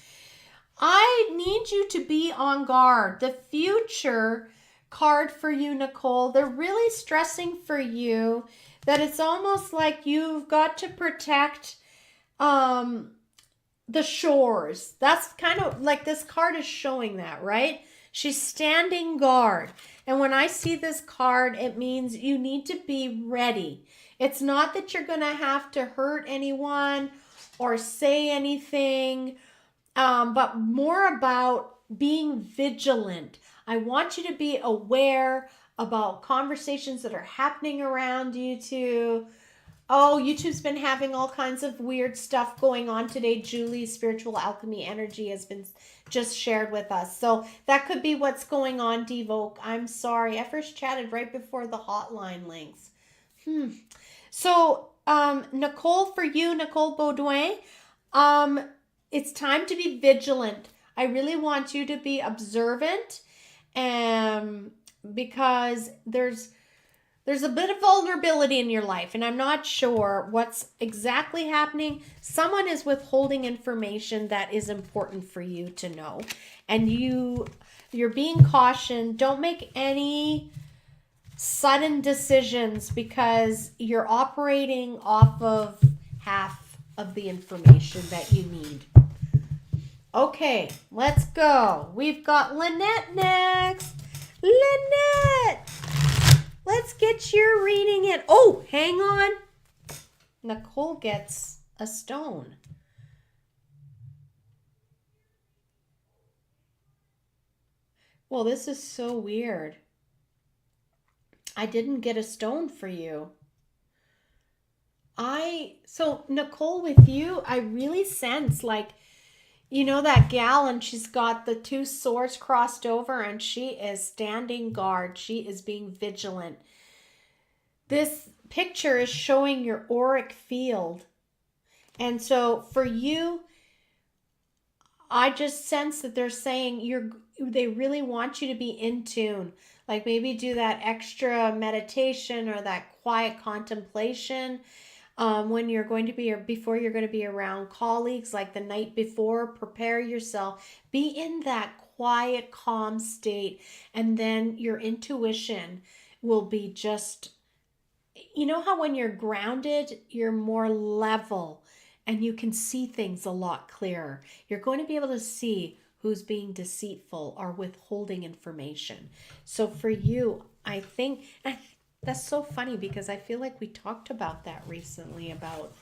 I need you to be on guard. The future card for you, Nicole, they're really stressing for you that it's almost like you've got to protect the shores. That's kind of like this card is showing that, right? She's standing guard. And when I see this card, it means you need to be ready. It's not that you're going to have to hurt anyone or say anything, but more about being vigilant. I want you to be aware about conversations that are happening around you two. Oh, YouTube's been having all kinds of weird stuff going on today. Julie's Spiritual Alchemy Energy has been just shared with us. So that could be what's going on, Devoke. I'm sorry. I first chatted right before the hotline links. So, Nicole, for you, Nicole Baudouin, it's time to be vigilant. I really want you to be observant, because there's a bit of vulnerability in your life, and I'm not sure what's exactly happening. Someone is withholding information that is important for you to know, and you're being cautioned. Don't make any sudden decisions, because you're operating off of half of the information that you need. Okay, let's go. We've got Lynette next. Lynette! Let's get your reading in. Oh, hang on. Nicole gets a stone. Well, this is so weird. I didn't get a stone for you. So Nicole, with you, I really sense like, you know that gal, and she's got the two swords crossed over, and she is standing guard. She is being vigilant. This picture is showing your auric field. And so for you, I just sense that they're saying they really want you to be in tune. Like maybe do that extra meditation or that quiet contemplation when you're going to be, or before you're going to be around colleagues, like the night before. Prepare yourself. Be in that quiet, calm state, and then your intuition will be just, you know how when you're grounded, you're more level and you can see things a lot clearer. You're going to be able to see who's being deceitful or withholding information. So for you, I think that's so funny, because I feel like we talked about that recently about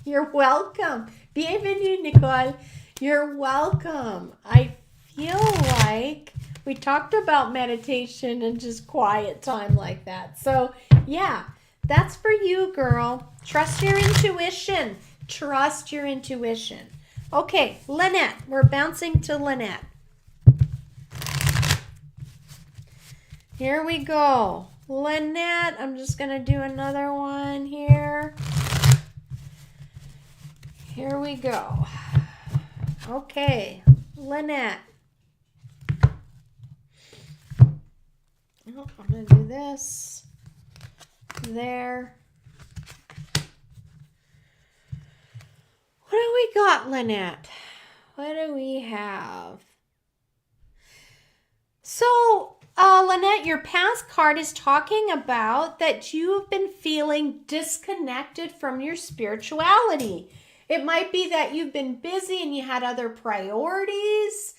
you're welcome. Bienvenue, Nicole. You're welcome. I feel like we talked about meditation and just quiet time like that. So yeah, that's for you, girl. Trust your intuition. Trust your intuition. Okay, Lynette. We're bouncing to Lynette. Here we go. Lynette, I'm just going to do another one here. Here we go. Okay, Lynette. Oh, I'm going to do this. There. What do we got, Lynette? What do we have? So, Lynette, your past card is talking about that you've been feeling disconnected from your spirituality. It might be that you've been busy and you had other priorities.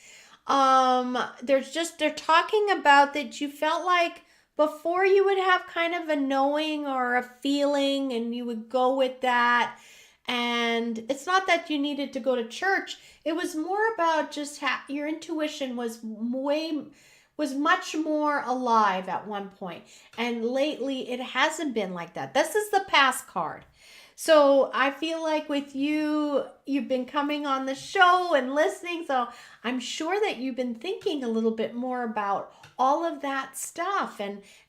They're talking about that you felt like before you would have kind of a knowing or a feeling and you would go with that. And it's not that you needed to go to church. It was more about just your intuition was much more alive at one point. And lately it hasn't been like that. This is the past card. So I feel like with you've been coming on the show and listening. So I'm sure that you've been thinking a little bit more about all of that stuff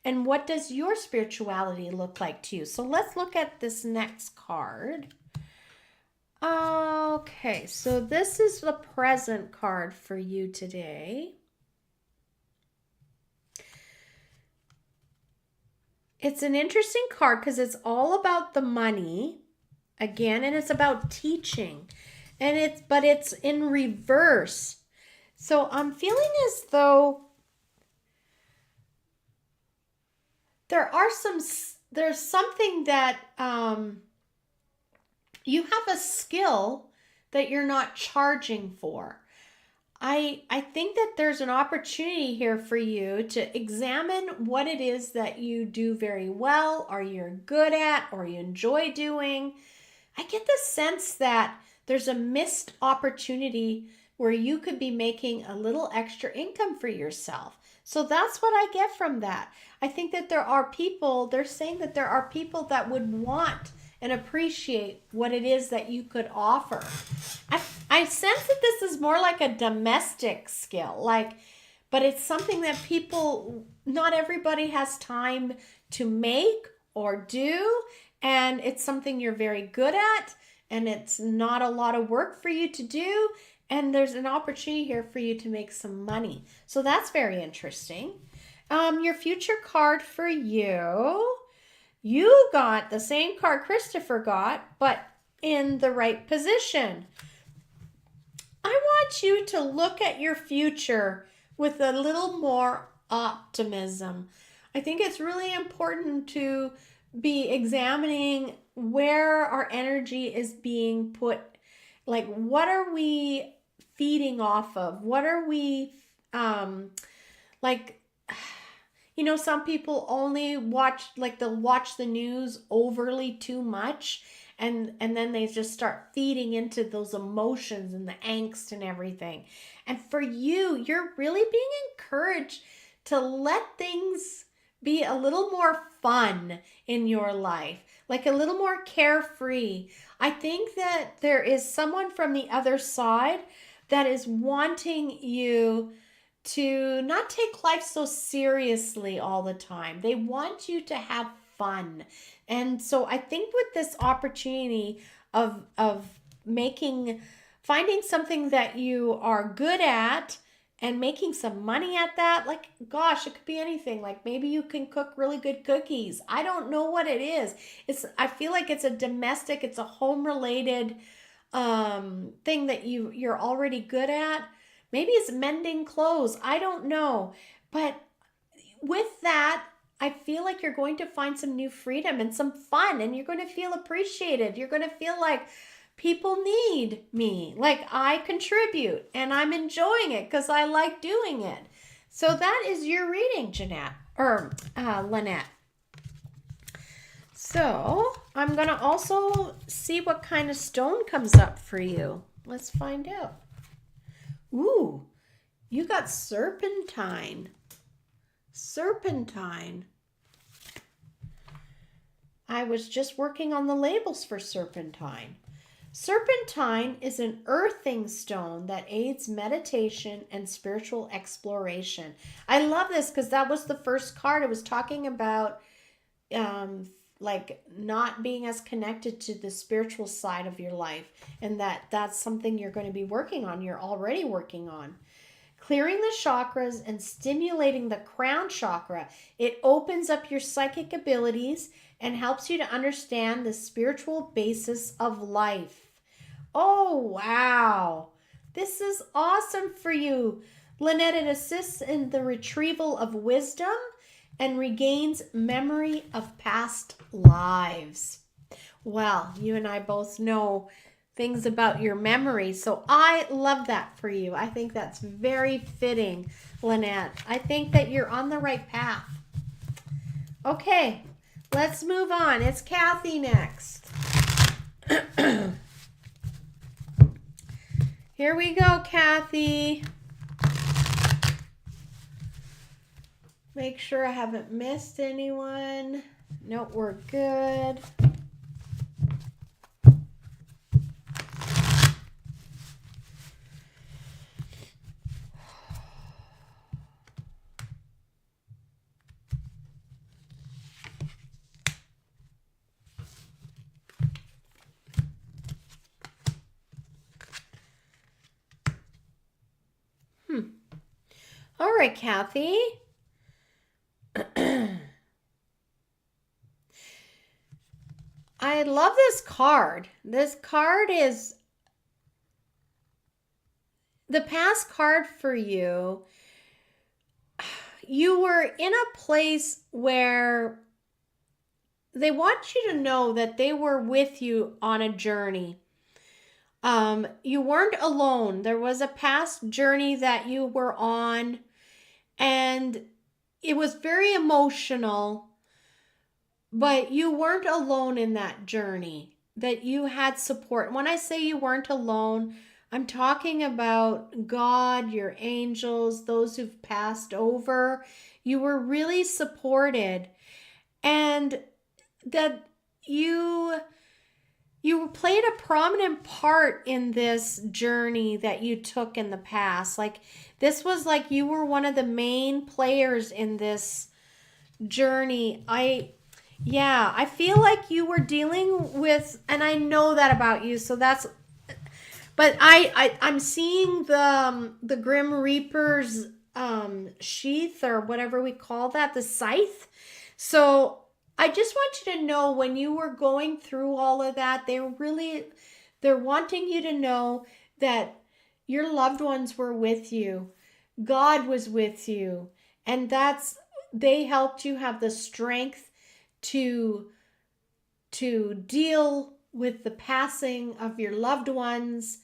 and what does your spirituality look like to you. So let's look at this next card. Okay, so this is the present card for you today. It's an interesting card because it's all about the money again, and it's about teaching, but it's in reverse. So I'm feeling as though there's something that you have a skill that you're not charging for. I think that there's an opportunity here for you to examine what it is that you do very well, or you're good at, or you enjoy doing. I get the sense that there's a missed opportunity where you could be making a little extra income for yourself. So that's what I get from that. I think that they're saying that there are people that would want and appreciate what it is that you could offer. I sense that this is more like a domestic skill, but it's something that not everybody has time to make or do, and it's something you're very good at, and it's not a lot of work for you to do, and there's an opportunity here for you to make some money. So that's very interesting. Your future card for you got the same card Christopher got, but in the right position. I want you to look at your future with a little more optimism. I think it's really important to be examining where our energy is being put. Like, what are we feeding off of? What are we, some people only they'll watch the news overly too much. And then they just start feeding into those emotions and the angst and everything. And for you, you're really being encouraged to let things be a little more fun in your life, like a little more carefree. I think that there is someone from the other side that is wanting you to not take life so seriously all the time. They want you to have fun. And so I think with this opportunity of finding something that you are good at and making some money at that, it could be anything. Like maybe you can cook really good cookies. I don't know what it is. I feel like it's it's a home related thing that you're already good at. Maybe it's mending clothes. I don't know. But with that, I feel like you're going to find some new freedom and some fun, and you're going to feel appreciated. You're going to feel like people need me, like I contribute, and I'm enjoying it because I like doing it. So that is your reading, Lynette. So I'm going to also see what kind of stone comes up for you. Let's find out. Ooh, You got serpentine. Serpentine. I was just working on the labels for serpentine. Serpentine is an earthing stone that aids meditation and spiritual exploration. I love this because that was the first card. It was talking about like not being as connected to the spiritual side of your life, and that's something you're going to be working on. You're already working on. Clearing the chakras and stimulating the crown chakra. It opens up your psychic abilities and helps you to understand the spiritual basis of life. Oh, wow. This is awesome for you. Lynette, it assists in the retrieval of wisdom and regains memory of past lives. Well, you and I both know things about your memory, so I love that for you. I think that's very fitting, Lynette. I think that you're on the right path. Okay, let's move on. It's Kathy next. Here we go, Kathy. Make sure I haven't missed anyone. Nope, we're good. All right, Kathy. I love this card. This card is the past card for you. You were in a place where they want you to know that they were with you on a journey. You weren't alone. There was a past journey that you were on, and it was very emotional, but you weren't alone in that journey, that you had support. When I say you weren't alone, I'm talking about God, your angels, those who've passed over. You were really supported, and that you played a prominent part in this journey that you took in the past. Like, this was like you were one of the main players in this journey. I feel like you were dealing with, and I know that about you, so that's, but I'm seeing the Grim Reaper's sheath, or whatever we call that, the scythe. So I just want you to know, when you were going through all of that, they're wanting you to know that your loved ones were with you. God was with you. And they helped you have the strength to deal with the passing of your loved ones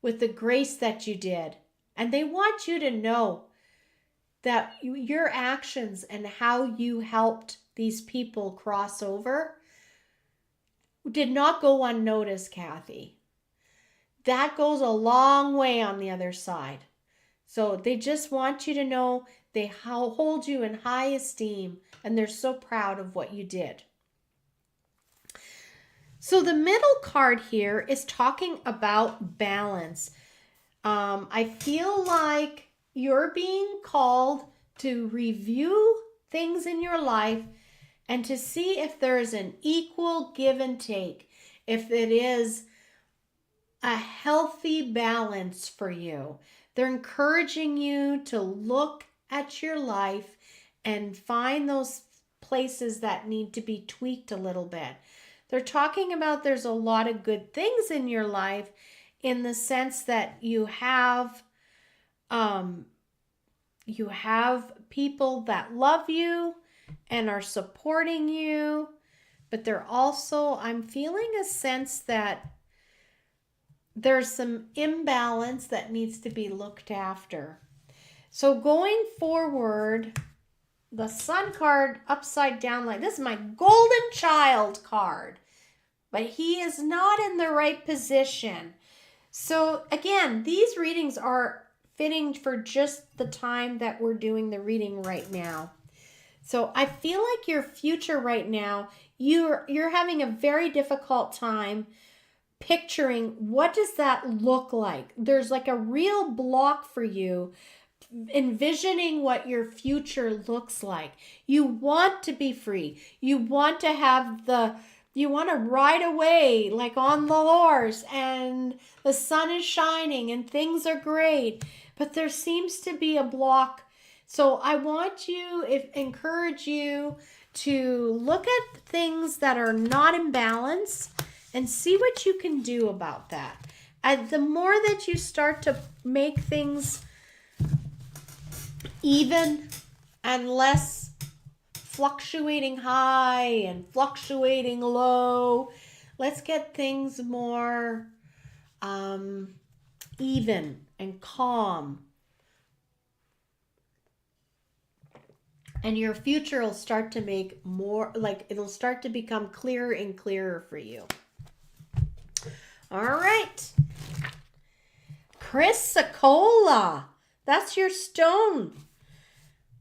with the grace that you did. And they want you to know that your actions and how you helped these people cross over did not go unnoticed, Kathy. That goes a long way on the other side. So they just want you to know they hold you in high esteem, and they're so proud of what you did. So the middle card here is talking about balance. I feel like you're being called to review things in your life and to see if there is an equal give and take, if it is a healthy balance for you. They're encouraging you to look at your life and find those places that need to be tweaked a little bit. They're talking about there's a lot of good things in your life, in the sense that you have people that love you and are supporting you, but they're also, I'm feeling a sense that there's some imbalance that needs to be looked after. So going forward, the Sun card upside down, like this is my golden child card, but he is not in the right position. So again, these readings are fitting for just the time that we're doing the reading right now. So I feel like your future right now, you're having a very difficult time picturing what does that look like. There's like a real block for you envisioning what your future looks like. You want to be free. You want to ride away like on the horse and the sun is shining and things are great, but there seems to be a block. So I want you, encourage you to look at things that are not in balance and see what you can do about that. And the more that you start to make things even and less fluctuating high and fluctuating low, let's get things more even and calm. And your future will start to make more, like it'll start to become clearer and clearer for you. All right. Chrysocolla. That's your stone.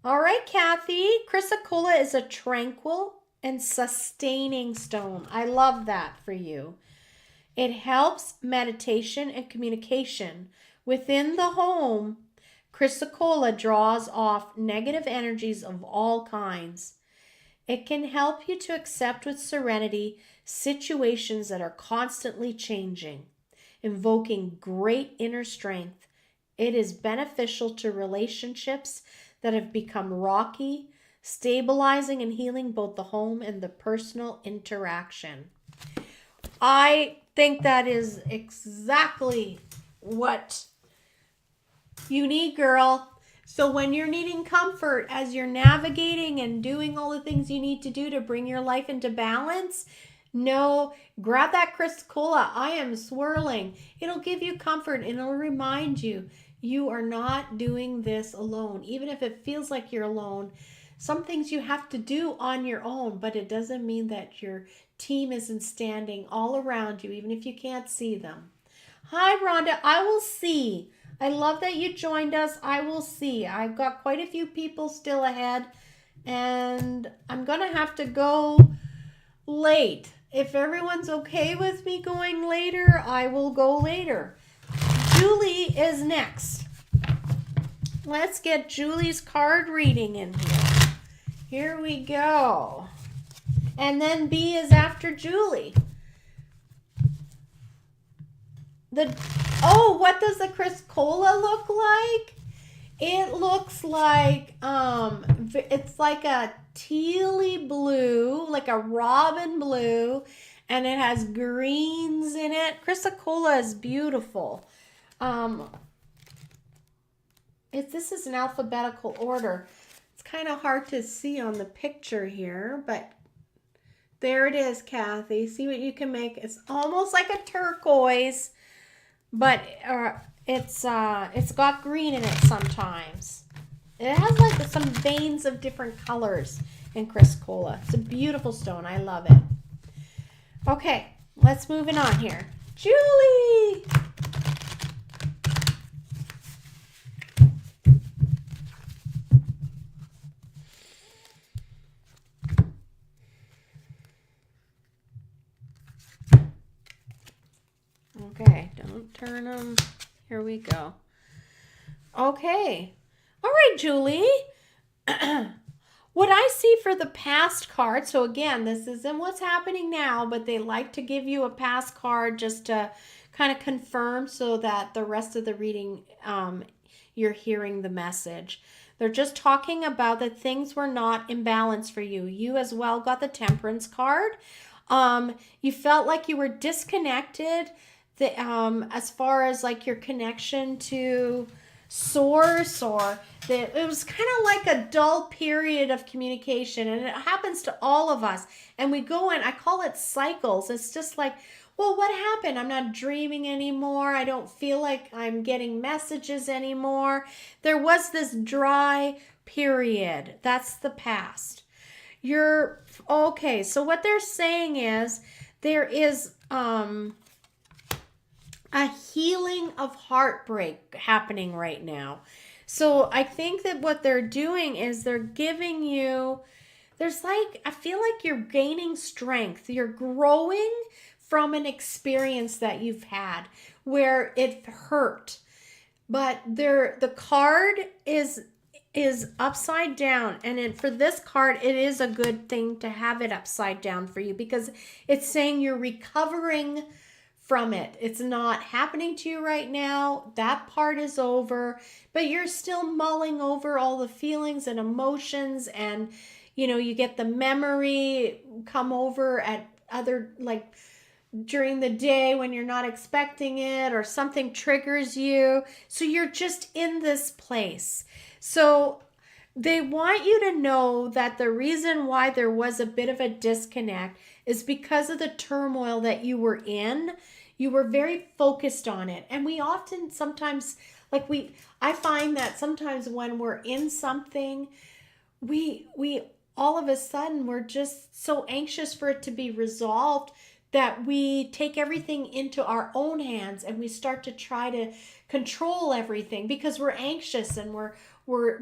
All right, Kathy. Chrysocolla is a tranquil and sustaining stone. I love that for you. It helps meditation and communication. Within the home, Chrysocolla draws off negative energies of all kinds. It can help you to accept with serenity situations that are constantly changing, invoking great inner strength. It is beneficial to relationships that have become rocky, stabilizing and healing both the home and the personal interaction. I think that is exactly what you need, girl. So when you're needing comfort as you're navigating and doing all the things you need to do to bring your life into balance, grab that Chrysocolla. I am swirling. It'll give you comfort and it'll remind you you are not doing this alone. Even if it feels like you're alone, some things you have to do on your own, but it doesn't mean that your team isn't standing all around you, even if you can't see them. Hi, Rhonda. I will see. I love that you joined us. I will see. I've got quite a few people still ahead, and I'm going to have to go late. If everyone's okay with me going later, I will go later. Julie is next. Let's get Julie's card reading in here. Here we go. And then B is after Julie. What does the Chrysocolla look like? It looks like it's like a tealy blue, like a robin blue, and it has greens in it. Chrysocolla is beautiful. This is an alphabetical order. It's kind of hard to see on the picture here, but there it is, Kathy. See what you can make. It's almost like a turquoise, but it's got green in it sometimes. It has like some veins of different colors in Chrysocolla. It's a beautiful stone. I love it. Okay, let's move it on here. Julie! Okay, don't turn them. Here we go. Okay. All right, Julie. What I see for the past card, so again, this isn't what's happening now, but they like to give you a past card just to kind of confirm so that the rest of the reading, you're hearing the message. They're just talking about that things were not in balance for you. You as well got the Temperance card. You felt like you were disconnected as far as like your connection to source, or that it was kind of like a dull period of communication, and it happens to all of us, and we go in, I call it cycles. It's just like, well, what happened? I'm not dreaming anymore. I don't feel like I'm getting messages anymore. There was this dry period. That's the past. Okay, so what they're saying is there is a healing of heartbreak happening right now. So I think that what they're doing is they're giving you, there's like, I feel like you're gaining strength. You're growing from an experience that you've had where it hurt. But the card is upside down, and for this card it is a good thing to have it upside down for you, because it's saying you're recovering from it. It's not happening to you right now. That part is over, but you're still mulling over all the feelings and emotions, and you get the memory come over at other, like, during the day when you're not expecting it, or something triggers you. So you're just in this place. So they want you to know that the reason why there was a bit of a disconnect is because of the turmoil that you were in. You were very focused on it. And we often sometimes, I find that sometimes when we're in something, we all of a sudden we're just so anxious for it to be resolved that we take everything into our own hands, and we start to try to control everything because we're anxious, and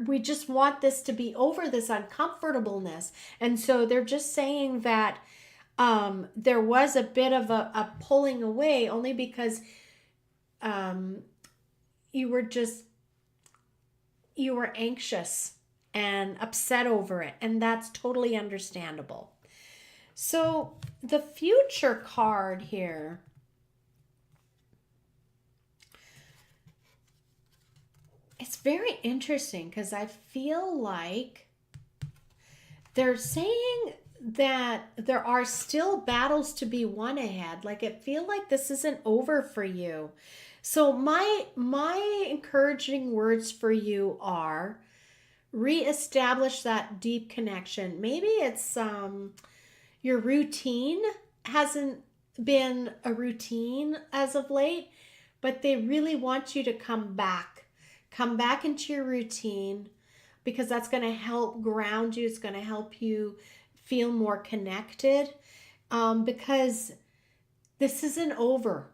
we just want this to be over, this uncomfortableness. And so they're just saying that there was a bit of a pulling away, only because you were anxious and upset over it, and that's totally understandable. So the future card here, it's very interesting because I feel like they're saying that there are still battles to be won ahead. Like, it feel like this isn't over for you. So my encouraging words for you are reestablish that deep connection. Maybe it's your routine hasn't been a routine as of late, but they really want you to come back into your routine, because that's going to help ground you. It's going to help you feel more connected, because this isn't over.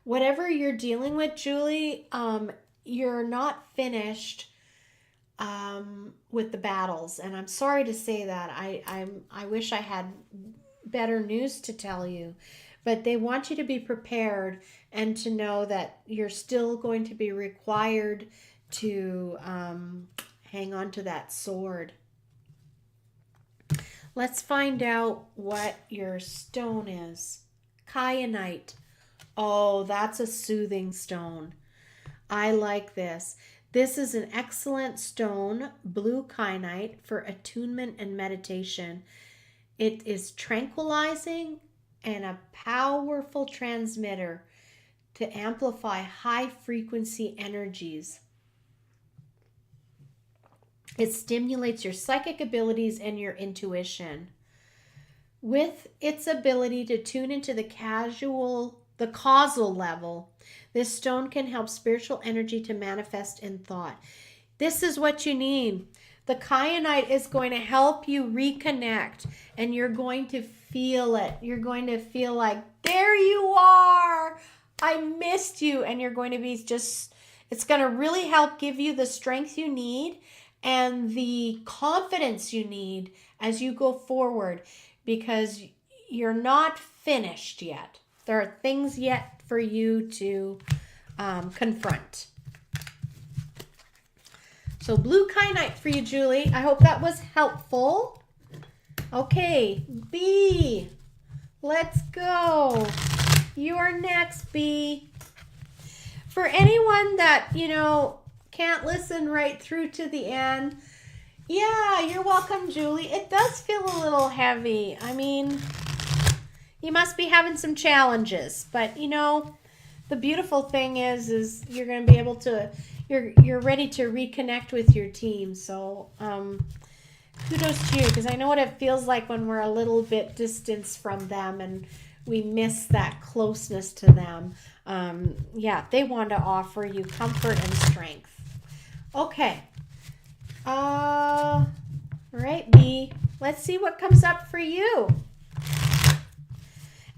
Whatever you're dealing with, Julie, you're not finished with the battles. And I'm sorry to say that. I wish I had better news to tell you, but they want you to be prepared and to know that you're still going to be required to hang on to that sword. Let's find out what your stone is. Kyanite. Oh, that's a soothing stone. I like this. This is an excellent stone, blue kyanite, for attunement and meditation. It is tranquilizing and a powerful transmitter to amplify high frequency energies. It stimulates your psychic abilities and your intuition. With its ability to tune into the causal level, this stone can help spiritual energy to manifest in thought. This is what you need. The kyanite is going to help you reconnect, and you're going to feel it. You're going to feel like, there you are. I missed you. And you're going to be it's going to really help give you the strength you need and the confidence you need as you go forward, because you're not finished yet. There are things yet for you to confront. So blue kyanite for you, Julie. I hope that was helpful. Okay, B. Let's go. You are next, B. For anyone that, can't listen right through to the end, yeah, you're welcome, Julie. It does feel a little heavy. I mean, you must be having some challenges, but the beautiful thing is you're going to be able to, you're ready to reconnect with your team. So kudos to you, because I know what it feels like when we're a little bit distanced from them and we miss that closeness to them. They want to offer you comfort and strength. Okay. All right, B. Let's see what comes up for you.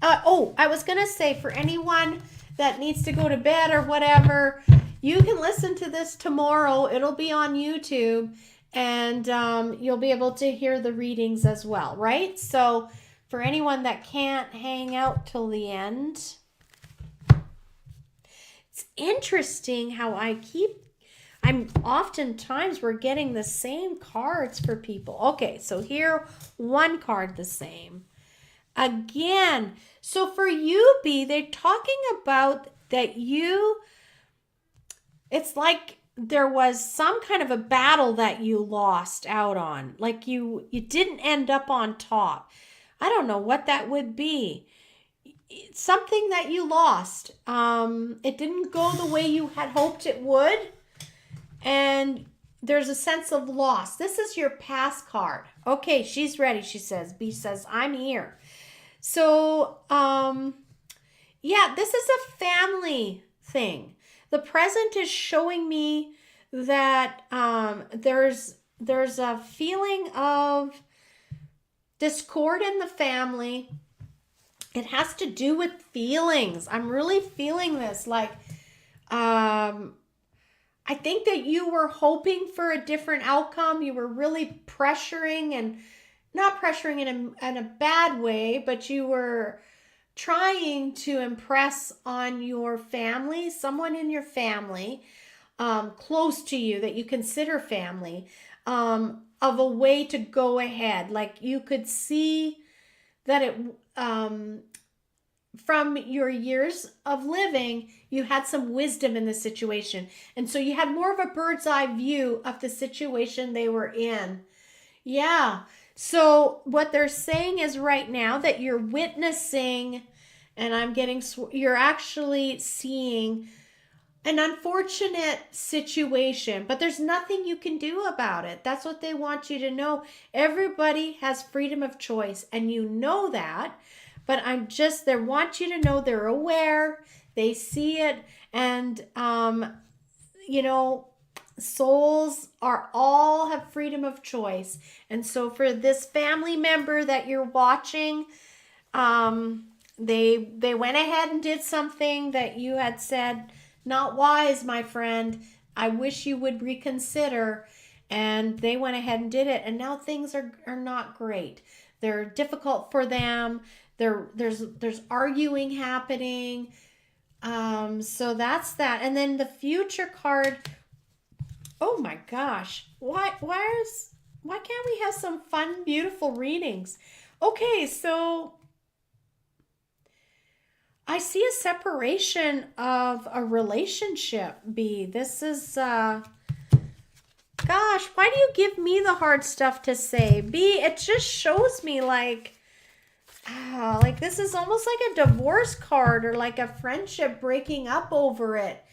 I was going to say, for anyone that needs to go to bed or whatever, you can listen to this tomorrow. It'll be on YouTube, and you'll be able to hear the readings as well, right? So for anyone that can't hang out till the end, it's interesting how oftentimes we're getting the same cards for people. Okay, so here, one card the same. Again, so for you, B, they're talking about that it's like there was some kind of a battle that you lost out on. Like you didn't end up on top. I don't know what that would be. Something that you lost. It didn't go the way you had hoped it would. And there's a sense of loss. This is your past card. Okay, she's ready, she says. B says, I'm here. So, yeah, this is a family thing. The present is showing me that there's a feeling of discord in the family. It has to do with feelings. I'm really feeling this. Like, I think that you were hoping for a different outcome. You were really pressuring, and not pressuring in a bad way, but you were trying to impress on your family, someone in your family, close to you that you consider family, of a way to go ahead. Like you could see that it, from your years of living, you had some wisdom in the situation. And so you had more of a bird's eye view of the situation they were in. Yeah. So what they're saying is right now that you're witnessing, and you're actually seeing an unfortunate situation, but there's nothing you can do about it. That's what they want you to know. Everybody has freedom of choice, and you know that. But they want you to know they're aware, they see it, and, souls all have freedom of choice. And so for this family member that you're watching, they went ahead and did something that you had said, not wise, my friend. I wish you would reconsider. And they went ahead and did it. And now things are not great. They're difficult for them. There's arguing happening. So that's that. And then the future card. Oh my gosh. Why can't we have some fun, beautiful readings? Okay, so I see a separation of a relationship, B. This is gosh, why do you give me the hard stuff to say? B, it just shows me like this is almost like a divorce card, or like a friendship breaking up over it.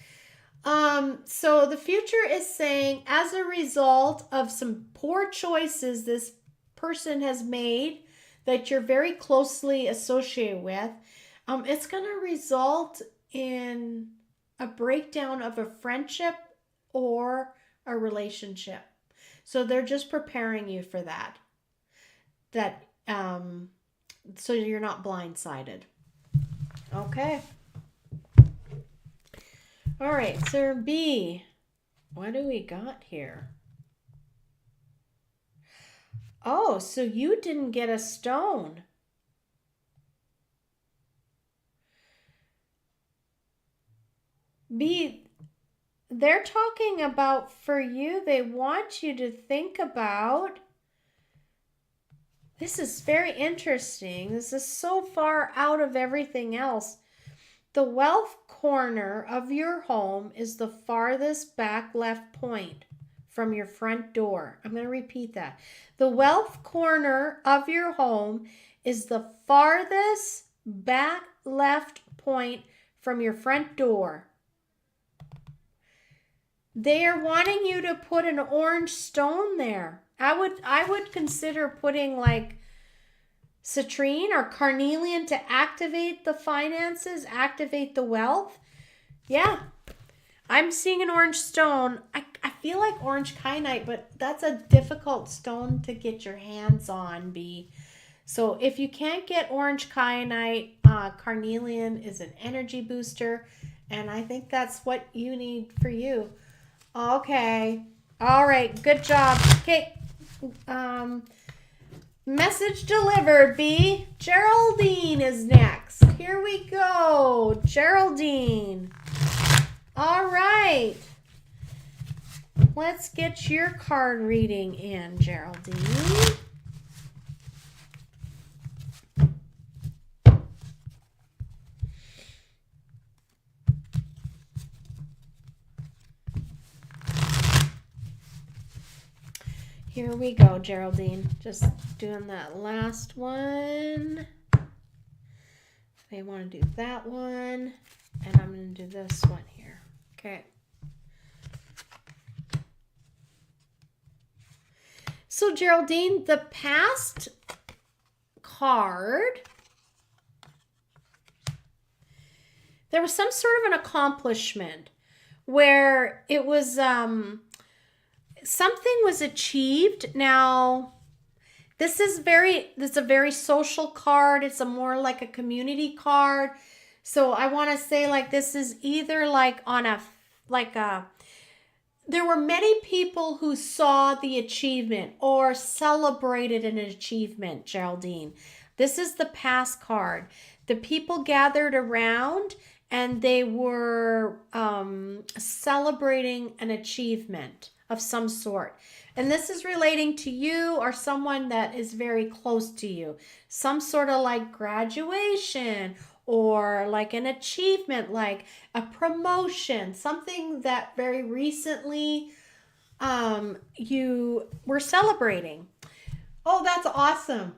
So the future is saying, as a result of some poor choices this person has made that you're very closely associated with, it's going to result in a breakdown of a friendship or a relationship. So they're just preparing you for that. So you're not blindsided. Okay. All right, Sir B, what do we got here? Oh, so you didn't get a stone. B, they're talking about, for you, they want you to think about, this is very interesting. This is so far out of everything else. The wealth corner of your home is the farthest back left point from your front door. I'm going to repeat that. The wealth corner of your home is the farthest back left point from your front door. They are wanting you to put an orange stone there. I would consider putting like citrine or carnelian to activate the finances, activate the wealth. Yeah, I'm seeing an orange stone. I feel like orange kyanite, but that's a difficult stone to get your hands on, B. So if you can't get orange kyanite, Carnelian is an energy booster, and I think that's what you need for you. Okay. All right. Good job. Okay. Message delivered, B. Geraldine is next. Here we go. Geraldine. All right. Let's get your card reading in, Geraldine. Here we go, Geraldine. Just doing that last one. I want to do that one. And I'm going to do this one here. Okay. So, Geraldine, the past card, there was some sort of an accomplishment where it was something was achieved. Now, this is a very social card. It's a more like a community card. So I want to say like this is either like on a there were many people who saw the achievement or celebrated an achievement, Geraldine. This is the past card. The people gathered around and they were celebrating an achievement of some sort. And this is relating to you or someone that is very close to you. Some sort of like graduation or like an achievement, like a promotion, something that very recently you were celebrating. Oh, that's awesome.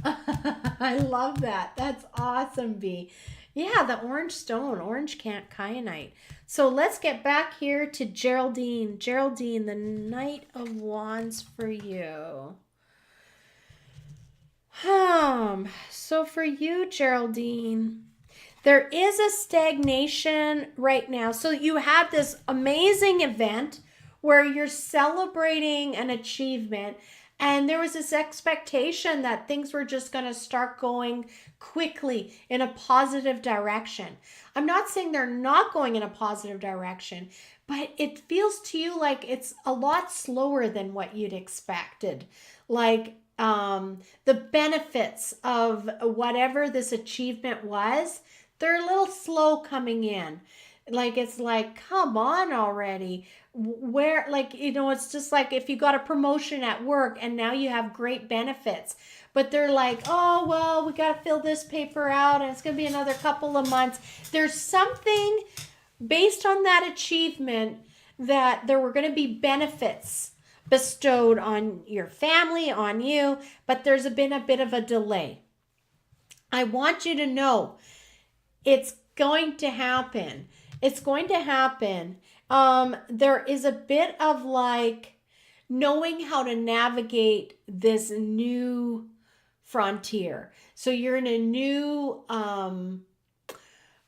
I love that. That's awesome, B. Yeah, the orange stone, orange kyanite. So let's get back here to Geraldine. Geraldine, the Knight of Wands for you. So for you, Geraldine, there is a stagnation right now. So you had this amazing event where you're celebrating an achievement, and there was this expectation that things were just going to start going quickly in a positive direction. I'm not saying they're not going in a positive direction, but it feels to you like it's a lot slower than what you'd expected. Like the benefits of whatever this achievement was, they're a little slow coming in. Like, it's like, come on already. Where, like, you know, it's just like if you got a promotion at work and now you have great benefits, but they're like, oh, well, we got to fill this paper out and it's going to be another couple of months. There's something based on that achievement that there were going to be benefits bestowed on your family, on you, but there's been a bit of a delay. I want you to know it's going to happen. It's going to happen. There is a bit of like knowing how to navigate this new frontier. So you're in a new,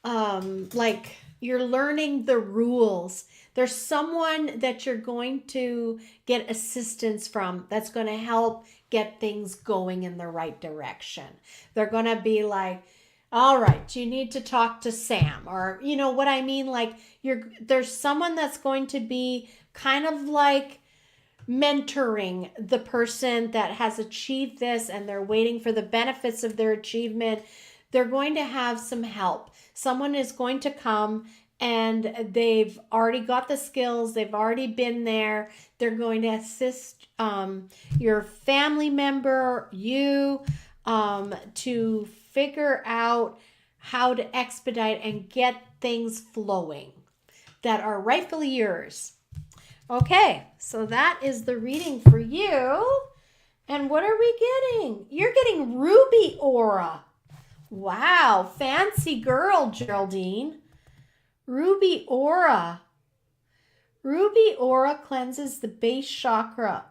like you're learning the rules. There's someone that you're going to get assistance from that's going to help get things going in the right direction. They're going to be like, all right, you need to talk to Sam, or you know what I mean? Like there's someone that's going to be kind of like mentoring the person that has achieved this and they're waiting for the benefits of their achievement. They're going to have some help. Someone is going to come and they've already got the skills. They've already been there. They're going to assist your family member, you, to figure out how to expedite and get things flowing that are rightfully yours. Okay, so that is the reading for you. And what are we getting? You're getting Ruby Aura. Wow, fancy girl, Geraldine. Ruby Aura. Ruby Aura cleanses the base chakra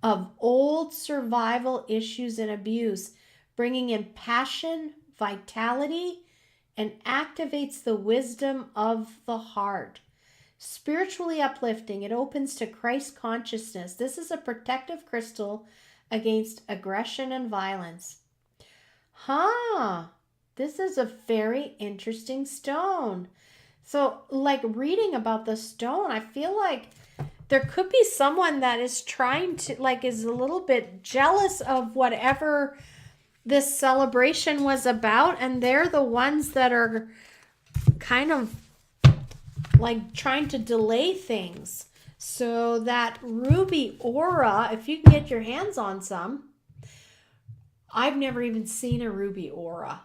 of old survival issues and abuse, bringing in passion, vitality, and activates the wisdom of the heart. Spiritually uplifting, it opens to Christ consciousness. This is a protective crystal against aggression and violence. This is a very interesting stone. So, like reading about the stone, I feel like there could be someone that is trying to, like, is a little bit jealous of whatever this celebration was about, and they're the ones that are kind of like trying to delay things. So, that ruby aura, if you can get your hands on some, I've never even seen a ruby aura.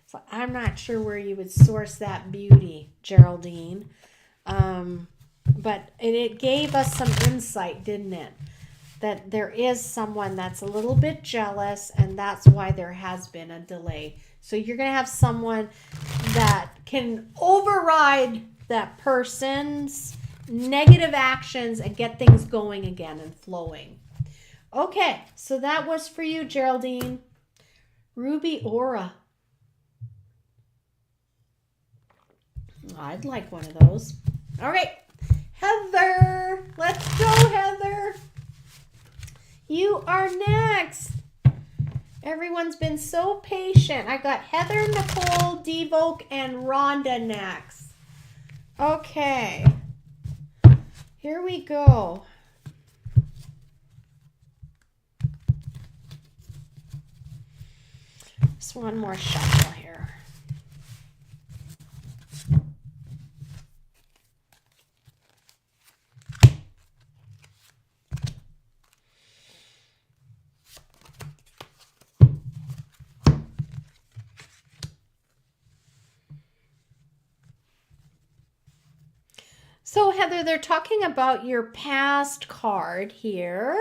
So I'm not sure where you would source that beauty, Geraldine. But it gave us some insight, didn't it? That there is someone that's a little bit jealous, and that's why there has been a delay. So you're going to have someone that can override that person's negative actions and get things going again and flowing. Okay, so that was for you, Geraldine. Ruby aura. I'd like one of those. All right, Heather. Let's go, Heather. You are next. Everyone's been so patient. I got Heather, Nicole, Devoke, and Rhonda next. Okay. Here we go. Just one more shuffle here. So, Heather, they're talking about your past card here.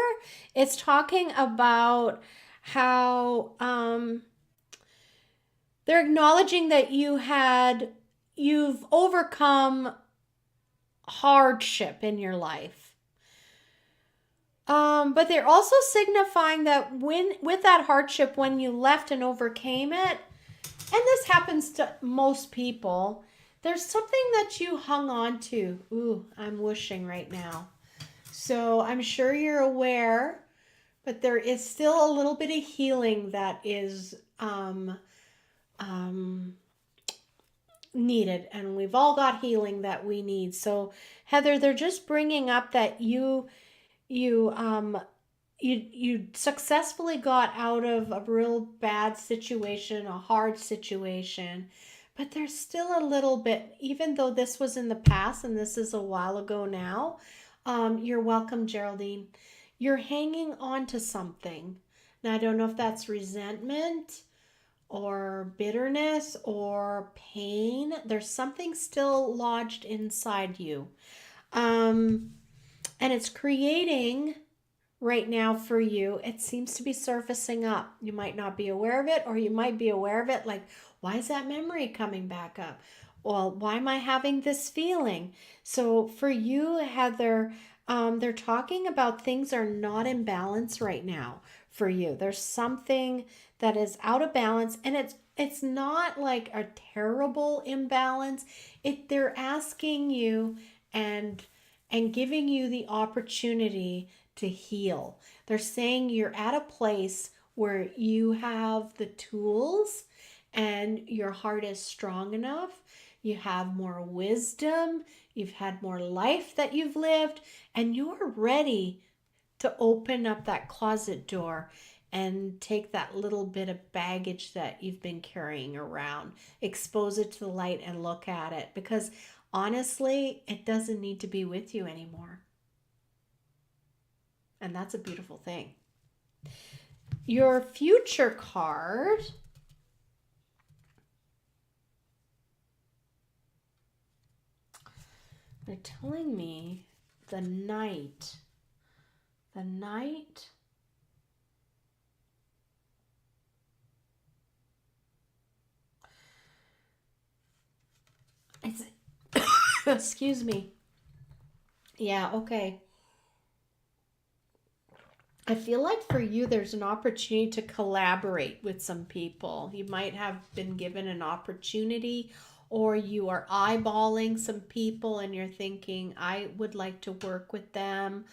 It's talking about how they're acknowledging that you've overcome hardship in your life. But they're also signifying that with that hardship, when you left and overcame it, and this happens to most people, there's something that you hung on to. Ooh, I'm whooshing right now. So I'm sure you're aware, but there is still a little bit of healing that is needed, and we've all got healing that we need. So Heather, they're just bringing up that you successfully got out of a real bad situation, a hard situation, but there's still a little bit, even though this was in the past and this is a while ago now. You're welcome, Geraldine. You're hanging on to something. Now, I don't know if that's resentment or bitterness or pain. There's something still lodged inside you. And it's creating right now for you, it seems to be surfacing up. You might not be aware of it, or you might be aware of it, like, why is that memory coming back up? Well, why am I having this feeling? So for you, Heather, they're talking about things are not in balance right now for you. There's something that is out of balance, and it's not like a terrible imbalance. They're asking you and giving you the opportunity to heal. They're saying you're at a place where you have the tools and your heart is strong enough. You have more wisdom. You've had more life that you've lived, and you're ready to open up that closet door and take that little bit of baggage that you've been carrying around, expose it to the light and look at it, because honestly, it doesn't need to be with you anymore. And that's a beautiful thing. Your future card, they're telling me the Knight. The Knight. It's excuse me. Yeah, okay. I feel like for you, there's an opportunity to collaborate with some people. You might have been given an opportunity, or you are eyeballing some people and you're thinking, I would like to work with them,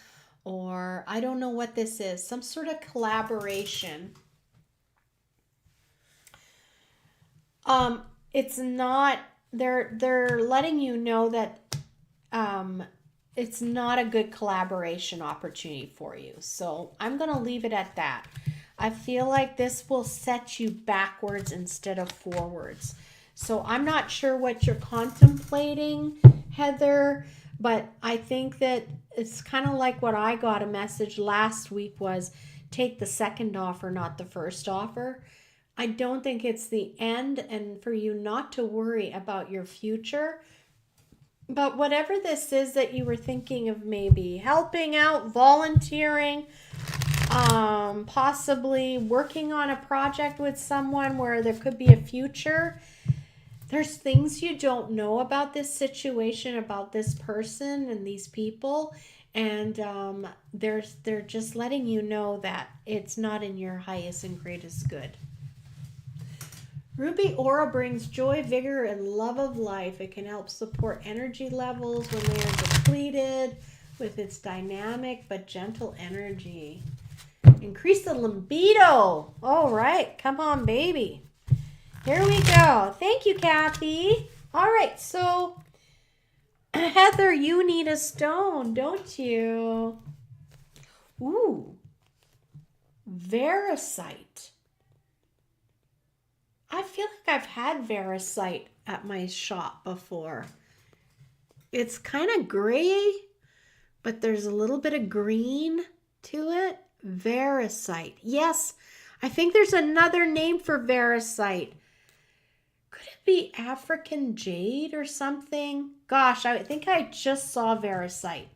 or I don't know what this is, some sort of collaboration. It's not, they're letting you know that it's not a good collaboration opportunity for you. So I'm going to leave it at that. I feel like this will set you backwards instead of forwards. So I'm not sure what you're contemplating, Heather, but I think that it's kind of like what I got a message last week was take the second offer, not the first offer. I don't think it's the end, and for you not to worry about your future. But whatever this is that you were thinking of, maybe helping out, volunteering, possibly working on a project with someone where there could be a future. There's things you don't know about this situation, about this person and these people, and they're just letting you know that it's not in your highest and greatest good. Ruby Aura brings joy, vigor, and love of life. It can help support energy levels when they are depleted with its dynamic but gentle energy. Increase the libido. All right, come on, baby. Here we go. Thank you, Kathy. All right, so Heather, you need a stone, don't you? Ooh, Veracite. I feel like I've had Veracite at my shop before. It's kind of gray, but there's a little bit of green to it. Veracite. Yes, I think there's another name for Veracite. Could it be African jade or something? Gosh, I think I just saw Veracite.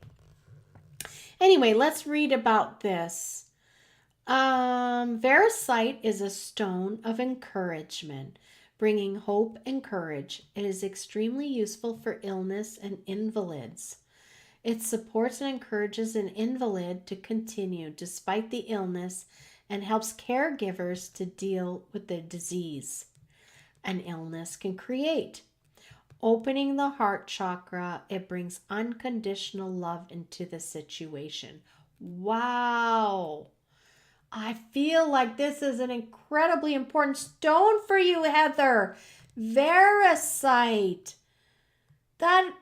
Anyway, let's read about this. Veracite is a stone of encouragement, bringing hope and courage. It is extremely useful for illness and invalids. It supports and encourages an invalid to continue despite the illness and helps caregivers to deal with the disease an illness can create. Opening the heart chakra, it brings unconditional love into the situation. Wow. I feel like this is an incredibly important stone for you, Heather. Veracite. That,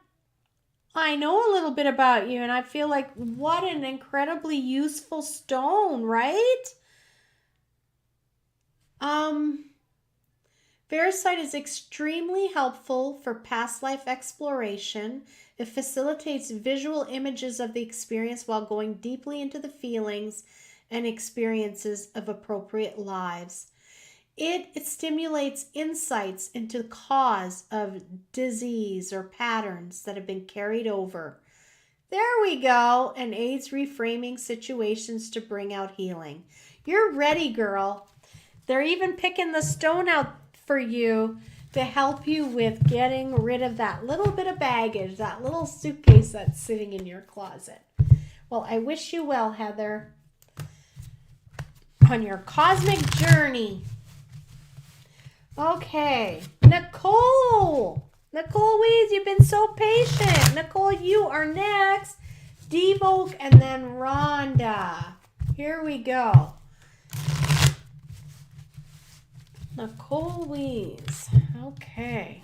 I know a little bit about you, and I feel like what an incredibly useful stone, right? Veracite is extremely helpful for past life exploration. It facilitates visual images of the experience while going deeply into the feelings and experiences of appropriate lives. It stimulates insights into the cause of disease or patterns that have been carried over. There we go, and aids reframing situations to bring out healing. You're ready, girl. They're even picking the stone out for you to help you with getting rid of that little bit of baggage, that little suitcase that's sitting in your closet. Well, I wish you well, Heather, on your cosmic journey. Okay, Nicole Weeds, you've been so patient. Nicole, you are next. Devoke and then Rhonda. Here we go. Nicole Weeds. Okay.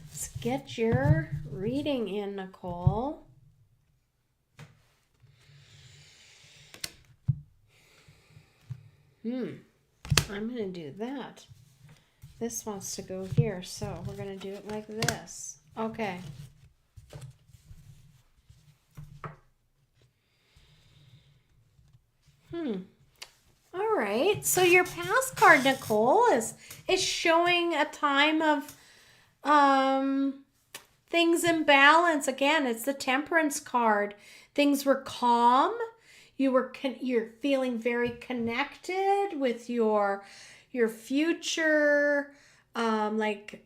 Let's get your reading in, Nicole. I'm going to do that. This wants to go here, so we're going to do it like this. Okay. All right. So your past card, Nicole, is showing a time of things in balance. Again, it's the Temperance card. Things were calm. You're feeling very connected with your future. Like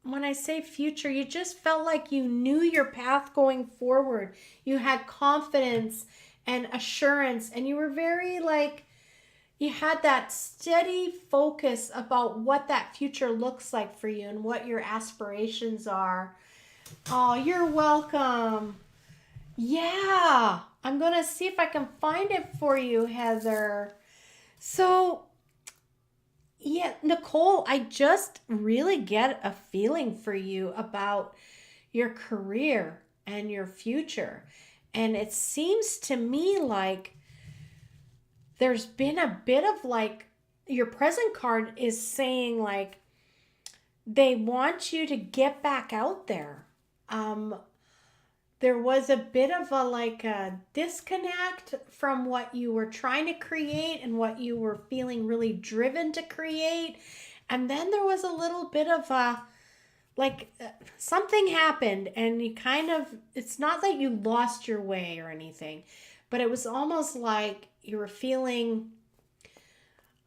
when I say future, you just felt like you knew your path going forward. You had confidence and assurance, and you were very like, you had that steady focus about what that future looks like for you and what your aspirations are. Oh, you're welcome. Yeah. I'm going to see if I can find it for you, Heather. So, yeah, Nicole, I just really get a feeling for you about your career and your future. And it seems to me like there's been a bit of like, your present card is saying like they want you to get back out there. There was a bit of a disconnect from what you were trying to create and what you were feeling really driven to create. And then there was a little bit of something happened and you kind of, it's not that you lost your way or anything, but it was almost like you were feeling,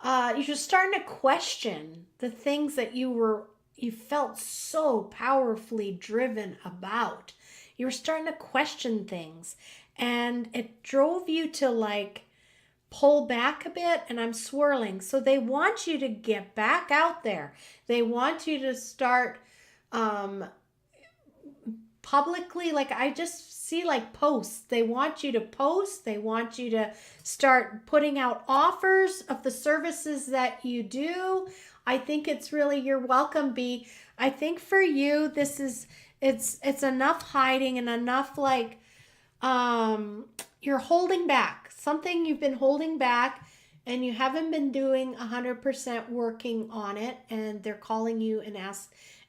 you're just starting to question the things that you felt so powerfully driven about. You were starting to question things and it drove you to like pull back a bit, and I'm swirling. So they want you to get back out there. They want you to start publicly, like I just see like posts. They want you to post. They want you to start putting out offers of the services that you do. I think it's really, you're welcome, B. I think for you, this is, it's enough hiding and enough like you're holding back. Something you've been holding back and you haven't been doing 100% working on it, and they're calling you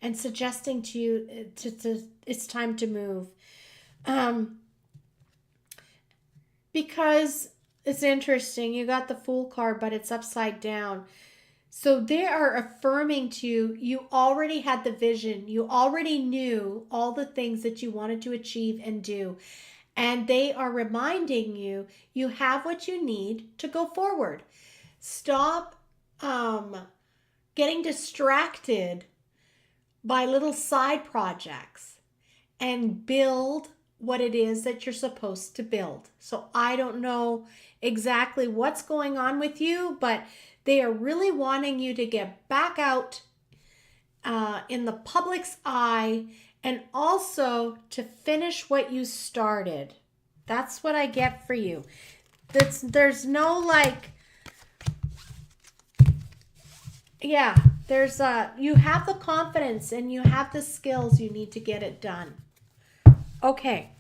and suggesting to you to it's time to move. Because it's interesting, you got the Fool card, but it's upside down. So they are affirming to you, you already had the vision. You already knew all the things that you wanted to achieve and do. And they are reminding you, you have what you need to go forward. Stop getting distracted by little side projects and build what it is that you're supposed to build. So I don't know exactly what's going on with you, but they are really wanting you to get back out in the public's eye and also to finish what you started. That's what I get for you. There's no like, yeah, there's you have the confidence and you have the skills you need to get it done. Okay,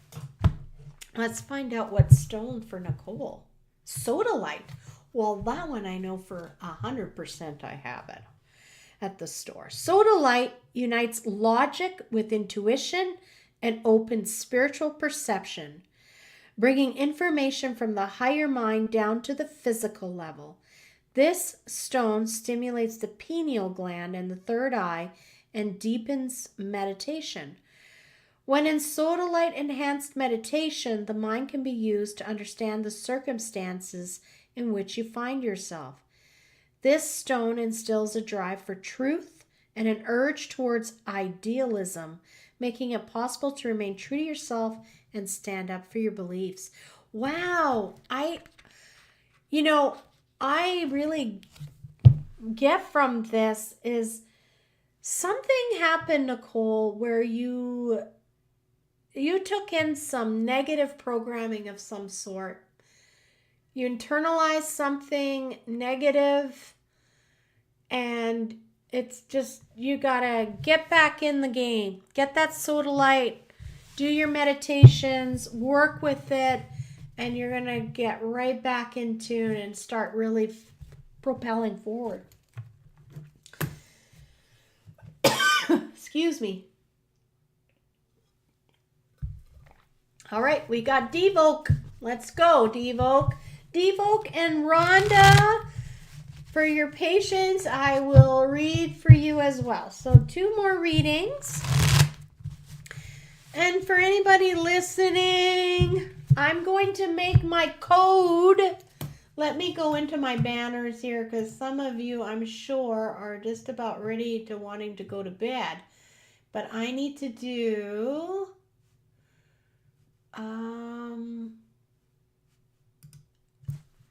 let's find out what stone for Nicole. Sodalite. Well, that one I know for 100% I have it at the store. Sodalite unites logic with intuition and opens spiritual perception, bringing information from the higher mind down to the physical level. This stone stimulates the pineal gland and the third eye and deepens meditation. When in sodalite enhanced meditation, the mind can be used to understand the circumstances in which you find yourself. This stone instills a drive for truth and an urge towards idealism, making it possible to remain true to yourself and stand up for your beliefs. Wow, I really get from this is something happened, Nicole, where you took in some negative programming of some sort. You internalize something negative, and it's just, you gotta get back in the game. Get that sodalite, do your meditations, work with it, and you're gonna get right back in tune and start really propelling forward. Excuse me. All right, we got Devoke. Let's go, Devoke. Devoke and Rhonda, for your patience, I will read for you as well. So 2 more readings. And for anybody listening, I'm going to make my code. Let me go into my banners here, because some of you, I'm sure, are just about ready to wanting to go to bed. But I need to do...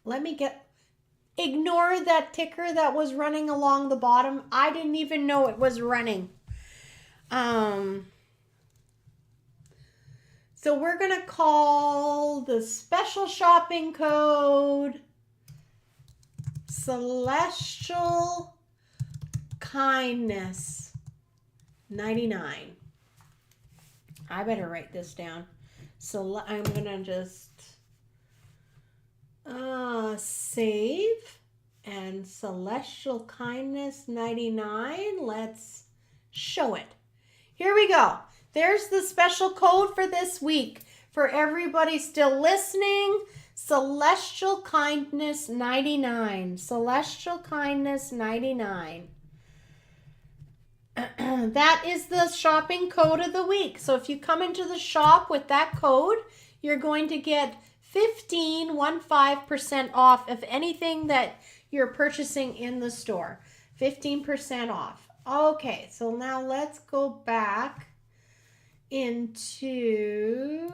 let me ignore that ticker that was running along the bottom. I didn't even know it was running. So we're going to call the special shopping code Celestial Kindness 99. I better write this down. So I'm going to just save, and Celestial Kindness 99. Let's show it. Here we go. There's the special code for this week. For everybody still listening, Celestial Kindness 99. Celestial Kindness 99. That is the shopping code of the week. So if you come into the shop with that code, you're going to get 15% off of anything that you're purchasing in the store. 15% off. Okay, so now let's go back into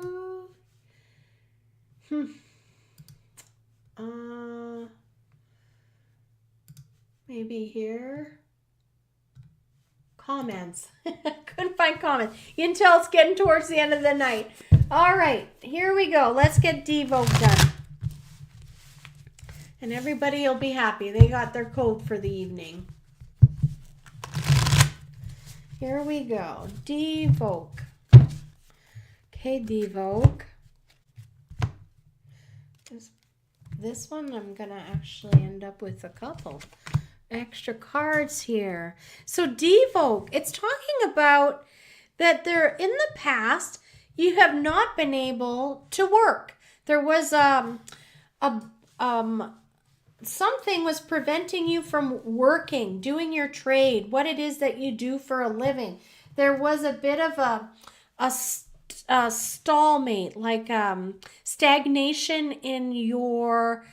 maybe here. Comments. Couldn't find comments. You can tell it's getting towards the end of the night. All right, here we go. Let's get Devoke done. And everybody will be happy. They got their code for the evening. Here we go. Devoke. Okay, Devoke. This one I'm going to actually end up with a couple extra cards here. So Devoke, it's talking about that there in the past you have not been able to work. There was something was preventing you from working, doing your trade, what it is that you do for a living. There was a bit of a stalemate, like stagnation in your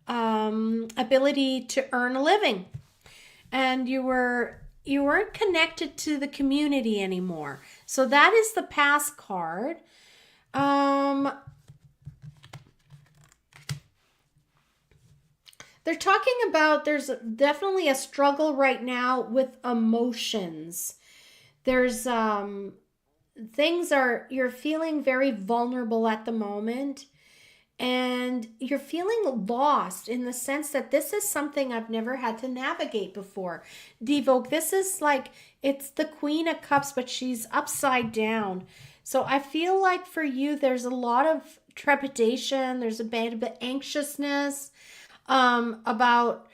ability to earn a living, and you weren't connected to the community anymore. So that is the past card. They're talking about there's definitely a struggle right now with emotions. There's you're feeling very vulnerable at the moment, and you're feeling lost in the sense that this is something I've never had to navigate before. Devoke, this is like, it's the Queen of Cups, but she's upside down. So I feel like for you, there's a lot of trepidation. There's a bit of anxiousness about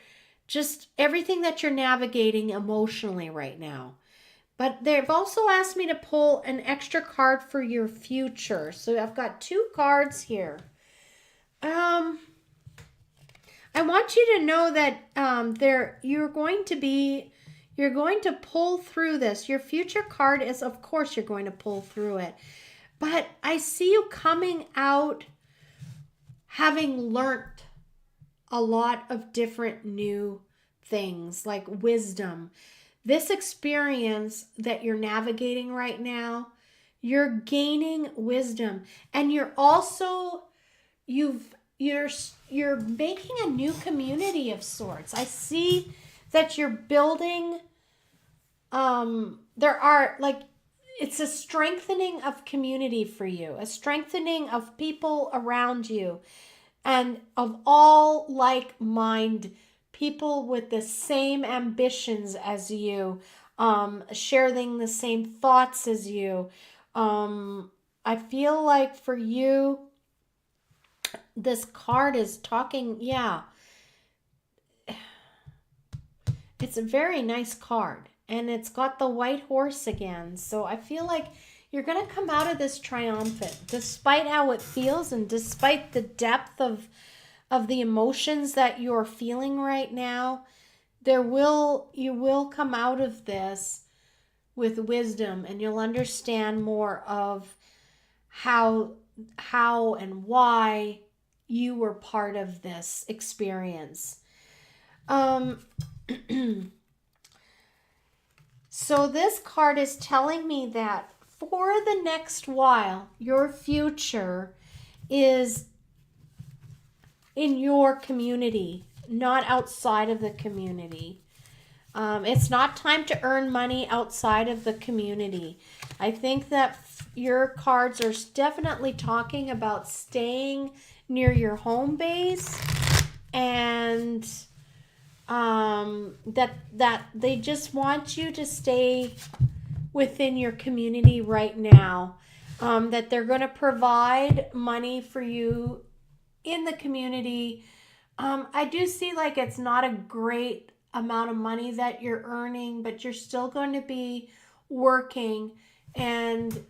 just everything that you're navigating emotionally right now. But they've also asked me to pull an extra card for your future. So I've got 2 cards here. I want you to know that you're going to pull through this. Your future card is, of course, you're going to pull through it. But I see you coming out having learned a lot of different new things, like wisdom. This experience that you're navigating right now, you're gaining wisdom, and you're also you're making a new community of sorts. I see that you're building it's a strengthening of community for you, a strengthening of people around you, and of all like-minded people with the same ambitions as you, sharing the same thoughts as you. I feel like for you, this card is talking, it's a very nice card, and it's got the white horse again. So I feel like you're going to come out of this triumphant, despite how it feels and despite the depth of the emotions that you're feeling right now. You will come out of this with wisdom, and you'll understand more of how and why you were part of this experience. So this card is telling me that for the next while, your future is in your community, not outside of the community. It's not time to earn money outside of the community. I think that your cards are definitely talking about staying near your home base, and that they just want you to stay within your community right now. That they're going to provide money for you in the community. I do see like it's not a great amount of money that you're earning, but you're still going to be working, and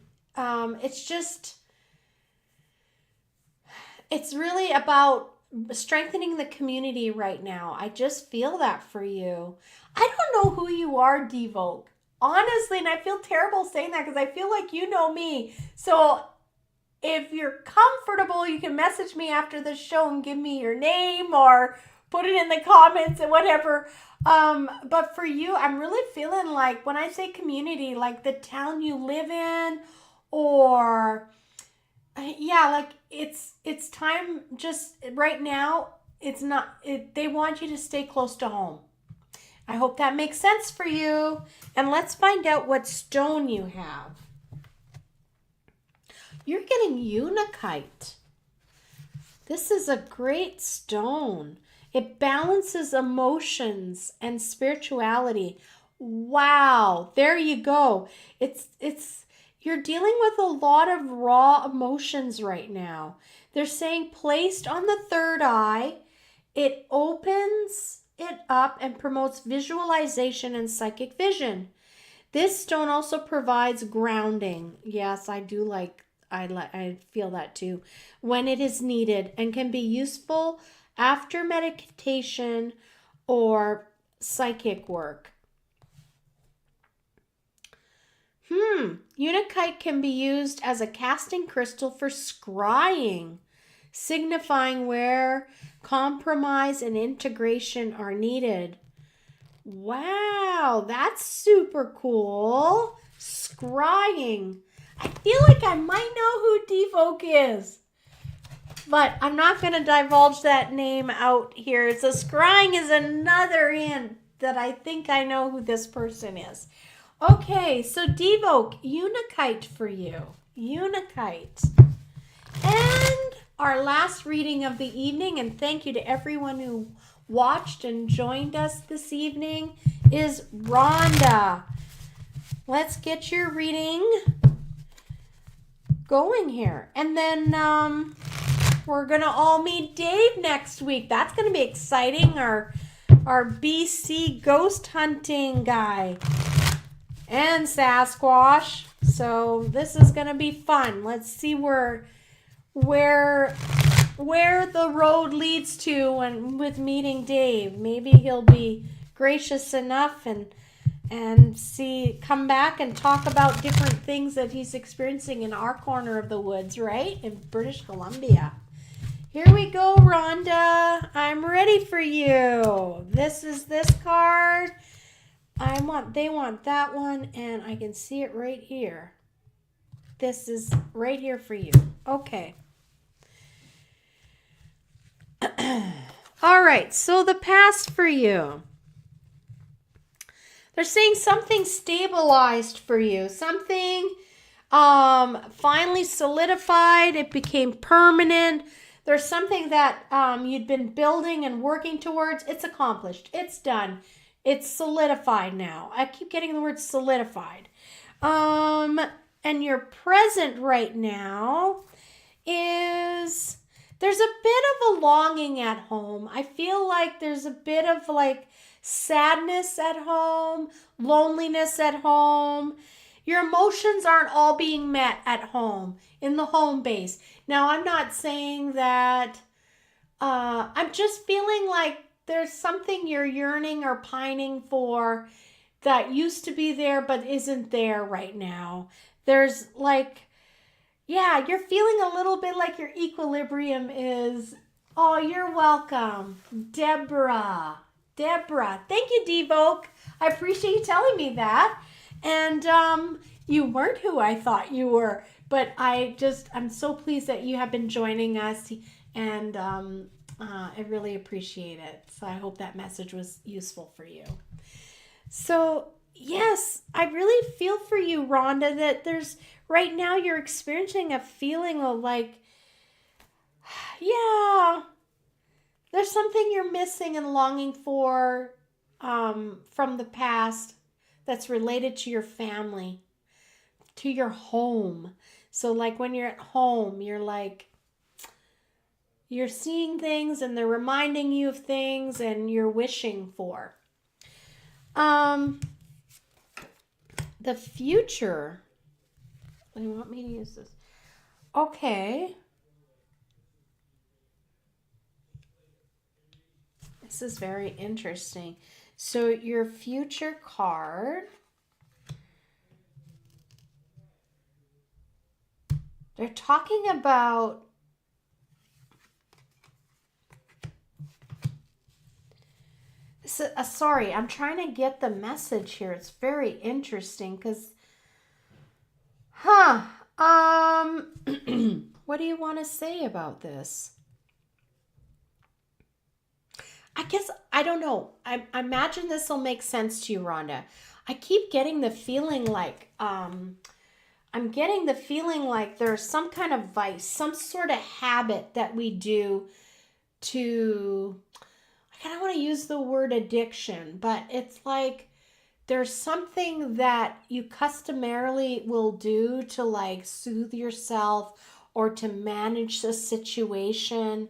it's really about strengthening the community right now. I just feel that for you. I don't know who you are, Devoke, honestly, and I feel terrible saying that because I feel like you know me. So if you're comfortable, you can message me after the show and give me your name or put it in the comments and whatever. But for you, I'm really feeling like when I say community, like the town you live in, or like it's time. Just right now, they want you to stay close to home. I hope that makes sense for you. And let's find out what stone you have. You're getting Unakite. This is a great stone. It balances emotions and spirituality. Wow, there you go. You're dealing with a lot of raw emotions right now. They're saying placed on the third eye, it opens it up and promotes visualization and psychic vision. This stone also provides grounding. Yes, I feel that too. When it is needed, and can be useful after meditation or psychic work. Unakite can be used as a casting crystal for scrying, signifying where compromise and integration are needed. Wow, that's super cool. Scrying. I feel like I might know who Devoke is, but I'm not going to divulge that name out here. So scrying is another hint that I think I know who this person is. Okay, so Devoke, Unakite for you. Unakite. And our last reading of the evening, and thank you to everyone who watched and joined us this evening, is Rhonda. Let's get your reading going here. And then we're going to all meet Dave next week. That's going to be exciting. Our BC ghost hunting guy. And Sasquatch. So this is going to be fun. Let's see where the road leads to with meeting Dave. Maybe he'll be gracious enough and come back and talk about different things that he's experiencing in our corner of the woods, right? In British Columbia. Here we go, Rhonda. I'm ready for you. This is this card. They want that one, and I can see it right here. This is right here for you. Okay. All right, so the past for you. They're saying something stabilized for you. Something finally solidified. It became permanent. There's something that you'd been building and working towards. It's accomplished. It's done. It's solidified now. I keep getting the word solidified. And your present right now is... There's a bit of a longing at home. I feel like there's a bit of like sadness at home, loneliness at home. Your emotions aren't all being met at home, in the home base. Now, I'm not saying that, I'm just feeling like there's something you're yearning or pining for that used to be there but isn't there right now. There's like... Yeah, you're feeling a little bit like your equilibrium is... Oh, you're welcome. Deborah. Thank you, Devoke. I appreciate you telling me that. And you weren't who I thought you were. But I'm so pleased that you have been joining us. And I really appreciate it. So I hope that message was useful for you. So, yes, I really feel for you, Rhonda, that there's right now you're experiencing a feeling of like, yeah, there's something you're missing and longing for from the past that's related to your family, to your home. So, like when you're at home, you're like, you're seeing things and they're reminding you of things and you're wishing for. Um, the future. You want me to use this? Okay. This is very interesting. So, your future card, they're talking about sorry, I'm trying to get the message here. It's very interesting because, what do you want to say about this? I guess I don't know. I imagine this will make sense to you, Rhonda. I keep getting the feeling like I'm getting the feeling like there's some kind of vice, some sort of habit that we do to, I kind of want to use the word addiction, but it's like there's something that you customarily will do to like soothe yourself or to manage the situation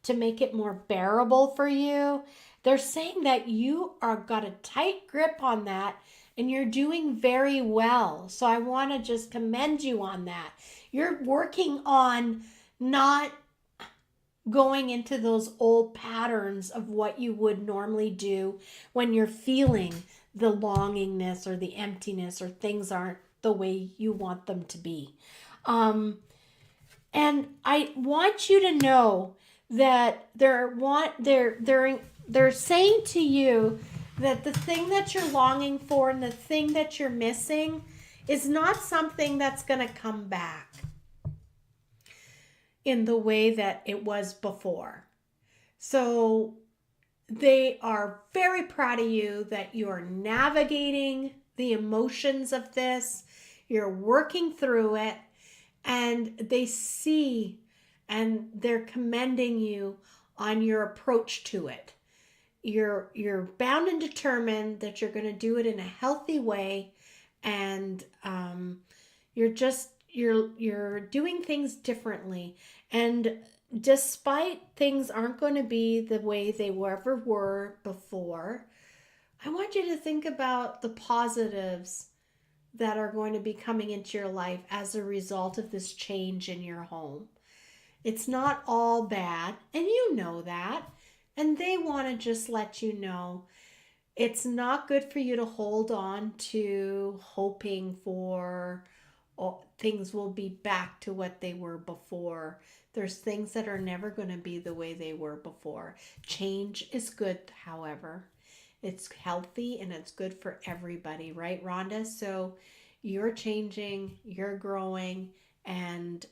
to make it more bearable for you. They're saying that you are got a tight grip on that and you're doing very well. So I want to just commend you on that. You're working on not going into those old patterns of what you would normally do when you're feeling the longingness or the emptiness or things aren't the way you want them to be. And I want you to know that they're saying to you that the thing that you're longing for and the thing that you're missing is not something that's going to come back in the way that it was before. So they are very proud of you that you're navigating the emotions of this, you're working through it, and they see and they're commending you on your approach to it. You're bound and determined that you're going to do it in a healthy way, and you're doing things differently. And despite things aren't going to be the way they ever were before, I want you to think about the positives that are going to be coming into your life as a result of this change in your home. It's not all bad, and you know that. And they want to just let you know it's not good for you to hold on to hoping for things will be back to what they were before. There's things that are never going to be the way they were before. Change is good, however. It's healthy and it's good for everybody, right, Rhonda? So you're changing, you're growing, and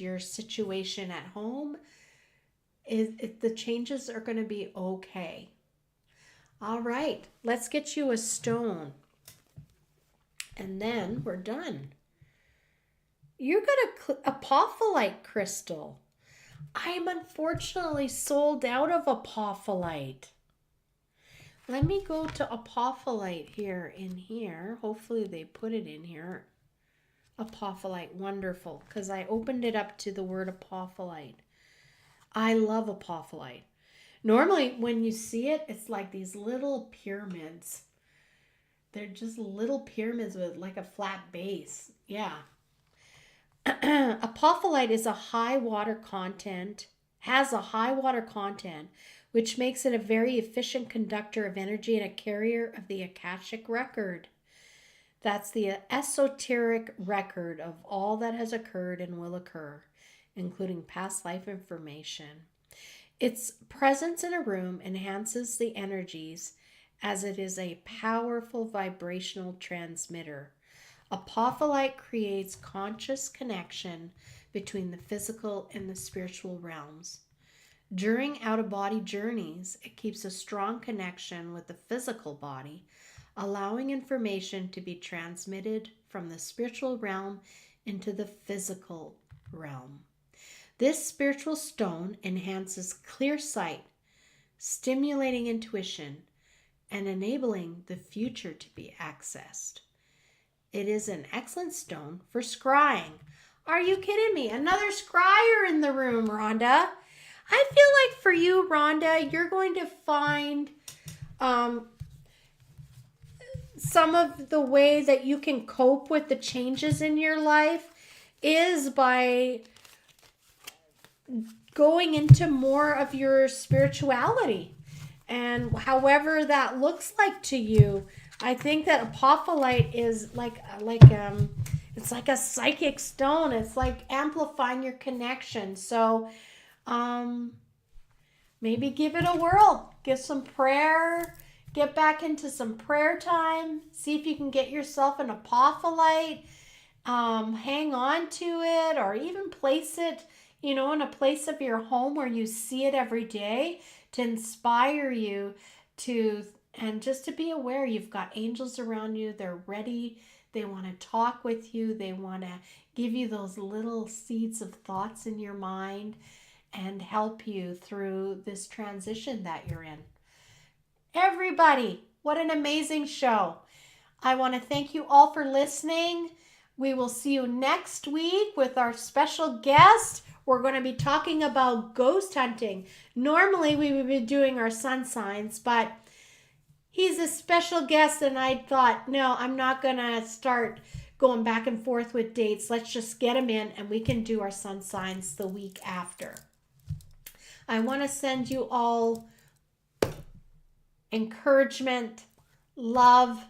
your situation at home is the changes are going to be okay. All right, let's get you a stone. And then we're done. You got a apophyllite crystal. I am unfortunately sold out of apophyllite. Let me go to apophyllite here in here. Hopefully they put it in here. Apophyllite, wonderful, because I opened it up to the word apophyllite. I love apophyllite. Normally when you see it, it's like these little pyramids. They're just little pyramids with like a flat base. Yeah. Apophyllite is a high water content, has a high water content, which makes it a very efficient conductor of energy and a carrier of the Akashic record. That's the esoteric record of all that has occurred and will occur, including past life information. Its presence in a room enhances the energies as it is a powerful vibrational transmitter. Apophyllite creates conscious connection between the physical and the spiritual realms. During out-of-body journeys, it keeps a strong connection with the physical body, allowing information to be transmitted from the spiritual realm into the physical realm. This spiritual stone enhances clear sight, stimulating intuition, and enabling the future to be accessed. It is an excellent stone for scrying. Are you kidding me? Another scryer in the room, Rhonda. I feel like for you, Rhonda, you're going to find some of the way that you can cope with the changes in your life is by going into more of your spirituality. And however that looks like to you, I think that apophyllite is it's like a psychic stone. It's like amplifying your connection. So maybe give it a whirl. Give some prayer. Get back into some prayer time. See if you can get yourself an apophyllite. Hang on to it, or even place it, in a place of your home where you see it every day to inspire you and just to be aware you've got angels around you. They're ready. They want to talk with you. They want to give you those little seeds of thoughts in your mind and help you through this transition that you're in. Everybody, what an amazing show. I want to thank you all for listening. We will see you next week with our special guest. We're going to be talking about ghost hunting. Normally, we would be doing our sun signs, but he's a special guest, and I thought, no, I'm not going to start going back and forth with dates. Let's just get him in, and we can do our sun signs the week after. I want to send you all encouragement, love,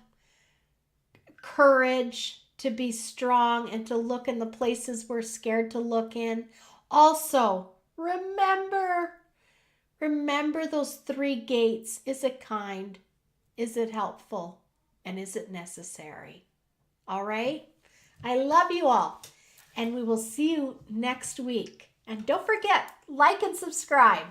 courage to be strong and to look in the places we're scared to look in. Also, remember those 3 gates. Is it kind? Is it helpful? And is it necessary? All right? I love you all. And we will see you next week. And don't forget, like and subscribe.